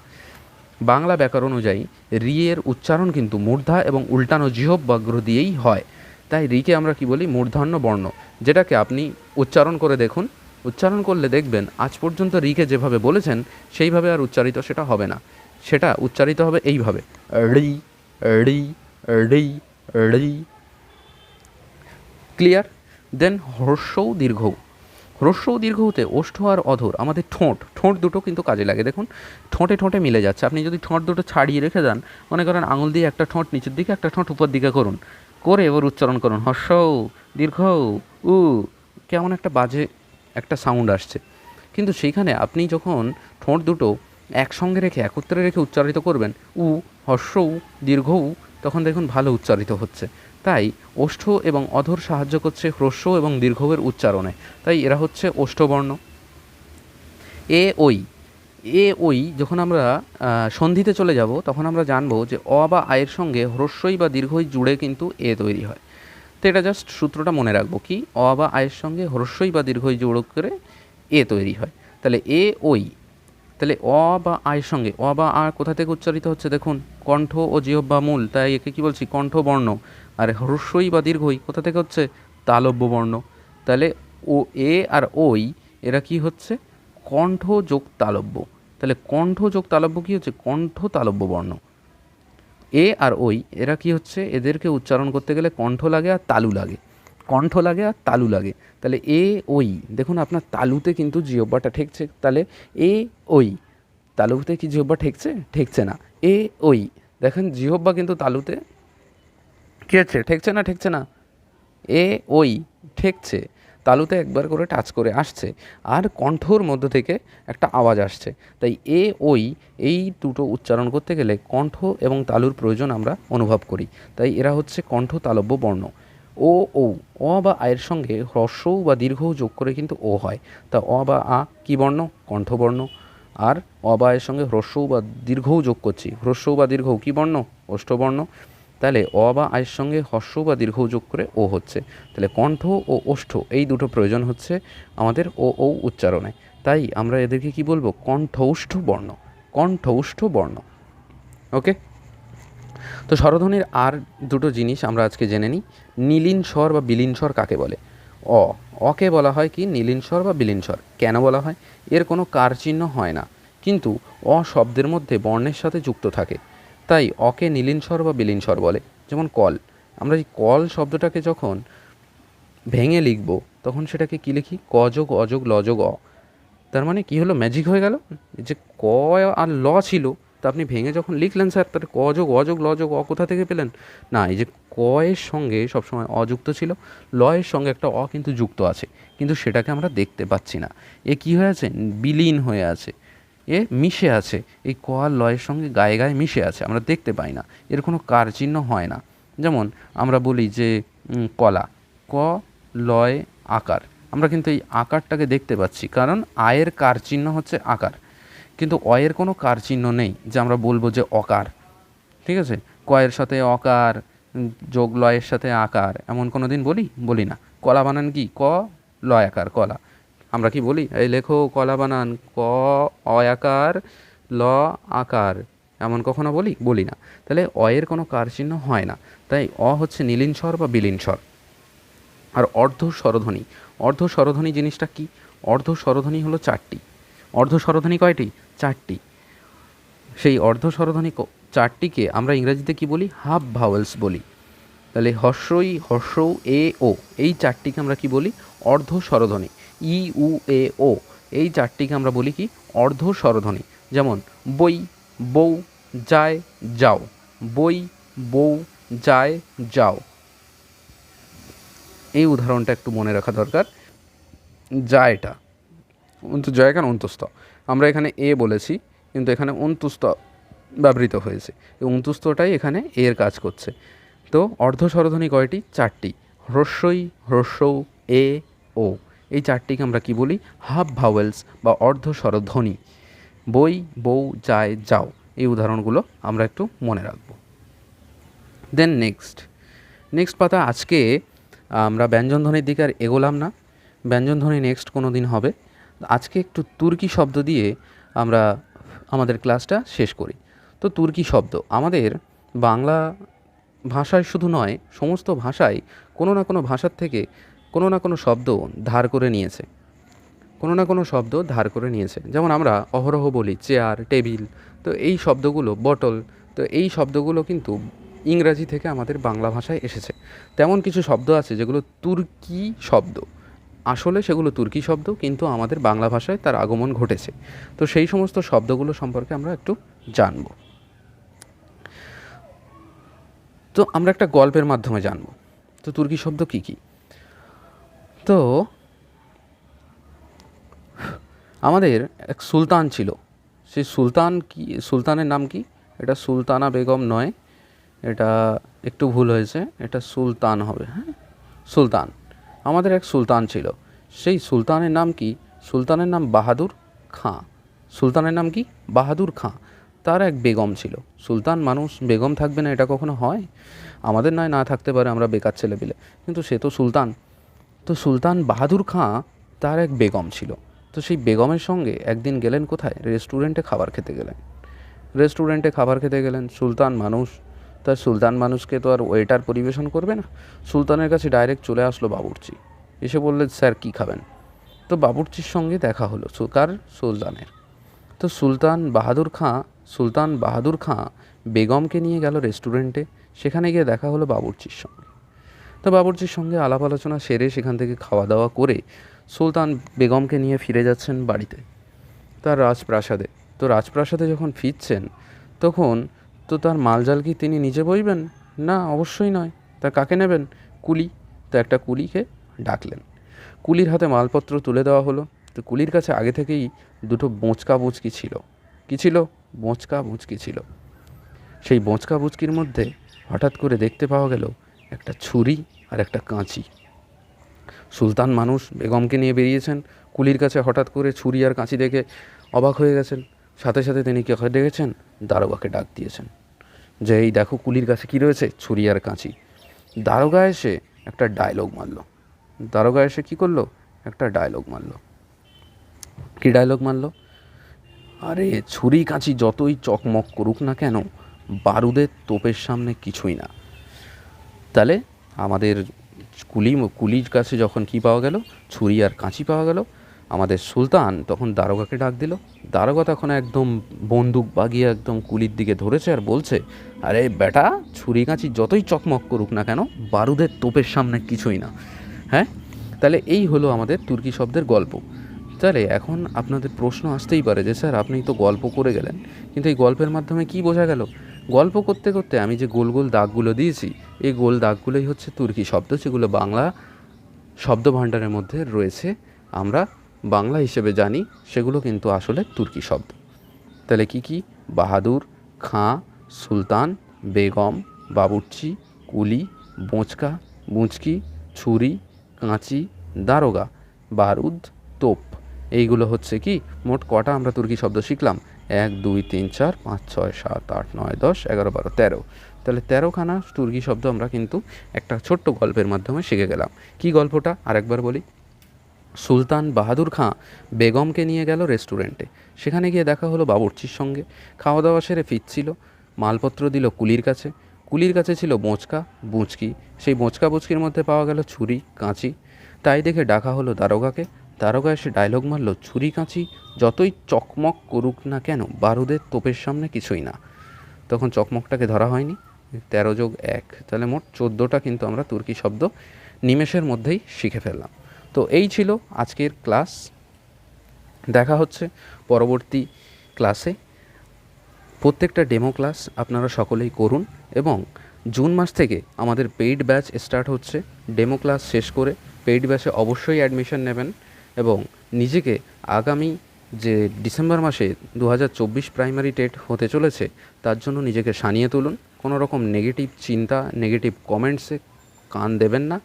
বাংলা ব্যাকরণ অনুযায়ী রি এর উচ্চারণ কিন্তু মূর্ধা এবং উল্টানো জিহ্বাগ্র দিয়েই হয়। তাই রিকে আমরা কি বলি? মূর্ধন্য বর্ণ, যেটাকে আপনি উচ্চারণ করে দেখুন। উচ্চারণ করলে দেখবেন আজ পর্যন্ত রিকে যেভাবে বলেছেন সেইভাবে আর উচ্চারিত সেটা হবে না, সেটা উচ্চারিত হবে এইভাবে, রি রি রি রি। ক্লিয়ার? দেন হ্রস্বউ দীর্ঘউ। হ্রস্বউ দীর্ঘউতে ওষ্ঠ আর অধর, আমাদের ঠোঁট দুটো কিন্তু কাজে লাগে। দেখুন ঠোঁটে ঠোঁটে মিলে যাচ্ছে। আপনি যদি ঠোঁট দুটো ছাড়িয়ে রেখে দেন, মনে করেন আঙুল দিয়ে একটা ঠোঁট নিচের দিকে একটা ঠোঁট উপর দিকে করুন, করে এবার উচ্চারণ করুন হ্রস্বউ দীর্ঘউ উ, কেমন একটা বাজে একটা সাউন্ড আসছে। কিন্তু সেইখানে আপনি যখন ঠোঁট দুটো একসঙ্গে রেখে একত্রে রেখে উচ্চারিত করবেন উ হ্রস্বউ দীর্ঘউ, তখন দেখুন ভালো উচ্চারিত হচ্ছে। তাই ওষ্ঠ এবং অধর সাহায্য করছে হ্রস্ব এবং দীর্ঘের উচ্চারণে। তাই এরা হচ্ছে ওষ্ঠবর্ণ। এ ওই, এ ওই যখন আমরা সন্ধিতে চলে যাব তখন আমরা জানবো যে অ বা আয়ের সঙ্গে হ্রস্বই বা দীর্ঘই জুড়ে কিন্তু এ তৈরি হয়। তো এটা জাস্ট সূত্রটা মনে রাখবো, কি অ বা আয়ের সঙ্গে হ্রস্বই বা দীর্ঘই জোড় করে এ তৈরি হয়। তাহলে এ ওই, তাহলে অ বা আয়ের সঙ্গে অ বা আ কোথা থেকে উচ্চারিত হচ্ছে দেখুন, কণ্ঠ ও জিহ্বা মূল, তাই একে কী বলছি? কণ্ঠবর্ণ। আর হ্রস্বই বা দীর্ঘই কোথা থেকে হচ্ছে? তালব্য বর্ণ। তাহলে ও এ আর ওই এরা কি হচ্ছে? কণ্ঠ যোগ তালব্য। তাহলে কণ্ঠ যোগ তালব্য কী হচ্ছে? কণ্ঠ তালব্য বর্ণ। এ আর ওই এরা কি হচ্ছে? এদেরকে উচ্চারণ করতে গেলে কণ্ঠ লাগে আর তালু লাগে, কণ্ঠ লাগে আর তালু লাগে। তাহলে এ ওই, দেখুন আপনার তালুতে কিন্তু জিহ্বাটা ঠেকছে। তাহলে এ ওই, তালুতে কি জিহ্বা ঠেকছে? ঠেকছে না। এ ওই, দেখেন জিহ্বা কিন্তু তালুতে কী হচ্ছে? ঠেকছে না? ঠেকছে না? এ ওই ঠেকছে, তালুতে একবার করে টাচ করে আসছে, আর কণ্ঠর মধ্য থেকে একটা আওয়াজ আসছে। তাই এ ওই এই দুটো উচ্চারণ করতে গেলে কণ্ঠ এবং তালুর প্রয়োজন আমরা অনুভব করি। তাই এরা হচ্ছে কণ্ঠ তালব্য বর্ণ। ও ও, অ বা আয়ের সঙ্গে হ্রস্বউ বা দীর্ঘও যোগ করে কিন্তু ও হয়। তা অ বা আ কী বর্ণ? কণ্ঠবর্ণ। আর অ বা আয়ের সঙ্গে হ্রস্বউ বা দীর্ঘও যোগ করছি, হ্রস্বউ বা দীর্ঘও কী বর্ণ? ওষ্ঠবর্ণ। তাহলে অ বা আয়ের সঙ্গে হ্রস্ব বা দীর্ঘ যোগ করে ও হচ্ছে। তাহলে কণ্ঠ ও ওষ্ঠ এই দুটো প্রয়োজন হচ্ছে আমাদের ও ও উচ্চারণে। তাই আমরা এদেরকে কি বলবো? কণ্ঠৌষ্ঠ বর্ণ, কণ্ঠৌষ্ঠ বর্ণ। ওকে, তো স্বরধ্বনির আর দুটো জিনিস আমরা আজকে জেনে নিই। নীলিন স্বর বা বিলীন স্বর কাকে বলে? অ, অকে বলা হয় কি? নীলিন স্বর বা বিলীন স্বর। কেন বলা হয়? এর কোনো কার চিহ্ন হয় না, কিন্তু অ শব্দের মধ্যে বর্ণের সাথে যুক্ত থাকে, তাই অকে নীলিন স্বর বা বিলীন স্বর বলে। যেমন কল, আমরা এই কল শব্দটাকে যখন ভেঙে লিখব তখন সেটাকে কী লিখি? ক যোগ অযোগ ল যোগ অ। তার মানে কি হলো? ম্যাজিক হয়ে গেল। যে ক আর ল ছিল, তা আপনি ভেঙে যখন লিখলেন স্যার, তাহলে ক যোগ অযোগ ল যোগ অ কোথা থেকে পেলেন? না, এই যে ক এর সঙ্গে সবসময় অযুক্ত ছিল, ল এর সঙ্গে একটা অ কিন্তু যুক্ত আছে, কিন্তু সেটাকে আমরা দেখতে পাচ্ছি না। এ কী হয়ে আছে? বিলীন হয়ে আছে, এ মিশে আছে, এই ক আর ল এর সঙ্গে গায়ে গায়ে মিশে আছে, আমরা দেখতে পাই না, এর কোনো কার চিহ্ন হয় না। যেমন আমরা বলি যে কলা, ক লয় আকার, আমরা কিন্তু এই আকারটাকে দেখতে পাচ্ছি, কারণ আয়ের কার চিহ্ন হচ্ছে আকার, কিন্তু অয়ের কোনো কার চিহ্ন নেই যে আমরা বলবো যে অকার। ঠিক আছে, কয়ের সাথে অকার যোগ লয়ের সাথে আকার, এমন কোনো দিন বলি না। কলা বানান কি? ক লয় আকার কলা। আমরা কি বলি? এই লেখো কলা বানান ক অয়াকার ল আকার, এমন কখনো বলি না। তাহলে অয়ের কোনো কার চিহ্ন হয় না, তাই অ হচ্ছে নীলিন স্বর বা বিলীন স্বর। আর অর্ধ স্বরধ্বনি, অর্ধ স্বরধ্বনি জিনিসটা কি? অর্ধ স্বরধ্বনি হলো চারটি। অর্ধ স্বরধ্বনি কয়টি? চারটি। সেই অর্ধ স্বরধ্বনি চারটিকে আমরা ইংরেজিতে কি বলি? হাফ ভাওয়েলস বলি। তাহলে হর্ষই হর্ষৌ এ ও, এই চারটিকে আমরা কি বলি? অর্ধ স্বরধ্বনি। ই উ এ ও, এই চারটিকে আমরা বলি কি? অর্ধ স্বরধ্বনি। যেমন বই, বউ, যায়, যাও। বই, বউ, যায়, যাও। এই উদাহরণটা একটু মনে রাখা দরকার। যায়টা জয় কেন? অন্তুস্থ। আমরা এখানে এ বলেছি, কিন্তু এখানে অন্তুস্থ ব্যবহৃত হয়েছে। এই অন্তুস্থটাই এখানে এর কাজ করছে। তো অর্ধ স্বরধ্বনি কয়টি? চারটি। হ্রস্বই, হ্রস্বৌ, এ, ও, এই চারটিকে আমরা কি বলি? হাফ ভাওয়েলস বা অর্ধ স্বরধ্বনি। বই, বউ, যায়, যাও, এই উদাহরণগুলো আমরা একটু মনে রাখব। দেন নেক্সট পাতা। আজকে আমরা ব্যঞ্জনধ্বনির দিকে আর এগোলাম না, ব্যঞ্জনধ্বনি নেক্সট কোনো দিন হবে। আজকে একটু তুর্কি শব্দ দিয়ে আমরা আমাদের ক্লাসটা শেষ করি। তো তুর্কি শব্দ আমাদের বাংলা ভাষায় শুধু নয়, সমস্ত ভাষায় কোনো না কোনো ভাষার থেকে কোনো না কোনো শব্দ ধার করে নিয়েছে, কোনো না কোনো শব্দ ধার করে নিয়েছে। যেমন আমরা অহরহ বলি চেয়ার, টেবিল, তো এই শব্দগুলো, বটল, তো এই শব্দগুলো কিন্তু ইংরাজি থেকে আমাদের বাংলা ভাষায় এসেছে। তেমন কিছু শব্দ আছে যেগুলো তুর্কি শব্দ, আসলে সেগুলো তুর্কি শব্দ, কিন্তু আমাদের বাংলা ভাষায় তার আগমন ঘটেছে। তো সেই সমস্ত শব্দগুলো সম্পর্কে আমরা একটু জানব। তো আমরা একটা গল্পের মাধ্যমে জানব তো তুর্কি শব্দ কী কী। তো আমাদের এক সুলতান ছিল, সেই সুলতানের নাম কি? এটা সুলতানা বেগম নয়, এটা একটু ভুল হয়েছে, এটা সুলতান হবে। হ্যাঁ, সুলতান। আমাদের এক সুলতান ছিল, সেই সুলতানের নাম কি? সুলতানের নাম বাহাদুর খাঁ। সুলতানের নাম কি? বাহাদুর খাঁ। তার এক বেগম ছিল। সুলতান মানুষ, বেগম থাকবে না এটা কখনো হয়? আমাদের নয় না থাকতে পারে, আমরা বেকার ছেলেপিলে, কিন্তু সে তো সুলতান। তো সুলতান বাহাদুর খাঁ, তার এক বেগম ছিল। তো সেই বেগমের সঙ্গে একদিন গেলেন কোথায়? রেস্টুরেন্টে খাবার খেতে গেলেন। রেস্টুরেন্টে খাবার খেতে গেলেন, সুলতান মানুষ, তার সুলতান মানুষকে তো আর ওয়েটার পরিবেশন করবে না। সুলতানের কাছে ডাইরেক্ট চলে আসলো বাবুর্চি, এসে বললেন স্যার কী খাবেন? তো বাবুর্চির সঙ্গে দেখা হলো কার? সুলতানের। তো সুলতান বাহাদুর খাঁ বেগমকে নিয়ে গেল রেস্টুরেন্টে, সেখানে গিয়ে দেখা হলো বাবুর্চির সঙ্গে। তো বাবুর্চির সঙ্গে আলাপ আলোচনা সেরে সেখান থেকে খাওয়া দাওয়া করে সুলতান বেগমকে নিয়ে ফিরে যাচ্ছেন বাড়িতে, তার রাজপ্রাসাদে। তো রাজপ্রাসাদে যখন ফিরছেন তখন তো তার মালজাল কি তিনি নিজে বইবেন? না, অবশ্যই নয়। তা কাকে নেবেন? কুলি। তো একটা কুলিকে ডাকলেন, কুলির হাতে মালপত্র তুলে দেওয়া হলো। তো কুলির কাছে আগে থেকেই দুটো বোঁচকা বুচকি ছিল। কী ছিল? বোঁচকা বুচকি ছিল। সেই বোঁচকা বুচকির মধ্যে হঠাৎ করে দেখতে পাওয়া গেল একটা ছুরি আর একটা কাঁচি। সুলতান মানুষ, বেগমকে নিয়ে বেরিয়েছেন, কুলির কাছে হঠাৎ করে ছুরি আর কাঁচি দেখে অবাক হয়ে গেছেন। সাথে সাথে তিনি কী ডেকেছেন? দারোগাকে ডাক দিয়েছেন যে এই দেখো কুলির কাছে কী রয়েছে? ছুরি আর কাঁচি। দারোগা এসে একটা ডায়লগ মারল। দারোগা এসে কী করলো? একটা ডায়লগ মারল। কী ডায়লগ মারল? আরে ছুরি কাঁচি যতই চকমক করুক না কেন, বারুদের তোপের সামনে কিছুই না। তাহলে আমাদের কুলির কাছে যখন কি পাওয়া গেল? ছুরি আর কাঁচি পাওয়া গেল। আমাদের সুলতান তখন দারোগাকে ডাক দিল। দারোগা তখন একদম বন্দুক বাগিয়ে একদম কুলির দিকে ধরেছে আর বলছে, আরে বেটা, ছুরি কাঁচি যতই চকমক করুক না কেন, বারুদের তোপের সামনে কিছুই না। হ্যাঁ, তাহলে এই হলো আমাদের তুর্কি শব্দের গল্প। তাহলে এখন আপনাদের প্রশ্ন আসতেই পারে যে স্যার আপনি তো গল্প করে গেলেন, কিন্তু এই গল্পের মাধ্যমে কি বোঝা গেল? গল্প করতে করতে আমি যে গোল গোল দাগগুলো দিয়েছি, এই গোল দাগগুলোই হচ্ছে তুর্কি শব্দ, যেগুলো বাংলা শব্দভাণ্ডারের মধ্যে রয়েছে। আমরা বাংলা হিসেবে জানি, সেগুলো কিন্তু আসলে তুর্কি শব্দ। তাহলে কি কি? বাহাদুর খাঁ, সুলতান, বেগম, বাবুর্চি, কুলি, বোঁচকা বুঁচকি, ছুরি, কাঁচি, দারোগা, বারুদ, তোপ। এইগুলো হচ্ছে কি মোট কটা আমরা তুর্কি শব্দ শিখলাম? 1 2 3 4 5 6 7 8 9 10 11 12 13। তাহলে 13খানা তুর্কি শব্দ আমরা কিন্তু একটা ছোট্ট গল্পের মাধ্যমে শিখে গেলাম। কি গল্পটা আরেকবার বলি। সুলতান বাহাদুর খাঁ বেগমকে নিয়ে গেল রেস্টুরেন্টে, সেখানে গিয়ে দেখা হলো বাবুর্চির সঙ্গে। খাওয়া দাওয়া সেরে ফিরছিল, মালপত্র দিল কুলির কাছে। কুলির কাছে ছিল বোঁচকা বুঁচকি, সেই বোঁচকা বুঁচকির মধ্যে পাওয়া গেল ছুরি কাঁচি। তাই দেখে ডাকা হলো দারোগাকে। দারোগা এসে ডায়লগ মারল, ছুরি কাঁচি যতই চকমক করুক না কেন, বারুদের তোপের সামনে কিছুই না। তখন চকমকটাকে ধরা হয়নি। 13 যোগ 1, তাহলে মোট 14টা কিন্তু আমরা তুর্কি শব্দ নিমেষের মধ্যেই শিখে ফেললাম। তো এই ছিল আজকের ক্লাস। দেখা হচ্ছে পরবর্তী ক্লাসে। প্রত্যেকটা ডেমো ক্লাস আপনারা সকলেই করুন, এবং জুন মাস থেকে আমাদের পেইড ব্যাচ স্টার্ট হচ্ছে। ডেমো ক্লাস শেষ করে পেইড ব্যাচে অবশ্যই অ্যাডমিশন নেবেন, এবং নিজেকে আগামী যে ডিসেম্বর মাসে 2024 প্রাইমারি টেট হতে চলেছে, তার জন্য নিজেকে সানিয়ে তুলুন। কোনো রকম নেগেটিভ চিন্তা, নেগেটিভ কমেন্টসে কান দেবেন না।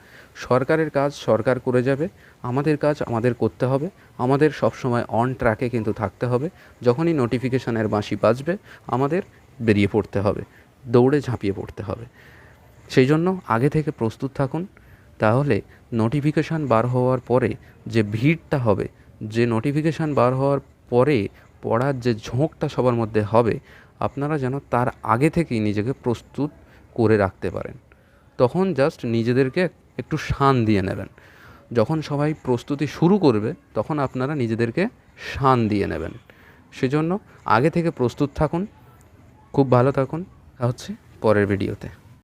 সরকারের কাজ সরকার করে যাবে, আমাদের কাজ আমাদের করতে হবে। আমাদের সবসময় অন ট্র্যাকে কিন্তু থাকতে হবে। যখনই নোটিফিকেশানের বাঁশি বাজবে, আমাদের বেরিয়ে পড়তে হবে, দৌড়ে ঝাঁপিয়ে পড়তে হবে। সেই জন্য আগে থেকে প্রস্তুত থাকুন। তাহলে নোটিফিকেশান বার হওয়ার পরে যে ভিড়টা হবে, যে নোটিফিকেশান বার হওয়ার পরে পড়ার যে ঝোঁকটা সবার মধ্যে হবে, আপনারা যেন তার আগে থেকেই নিজেকে প্রস্তুত করে রাখতে পারেন। তখন জাস্ট নিজেদেরকে একটু শান দিয়ে নেবেন। যখন সবাই প্রস্তুতি শুরু করবে তখন আপনারা নিজেদেরকে শান দিয়ে নেবেন। সেজন্য আগে থেকে প্রস্তুত থাকুন। খুব ভালো থাকুন। হচ্ছে পরের ভিডিওতে।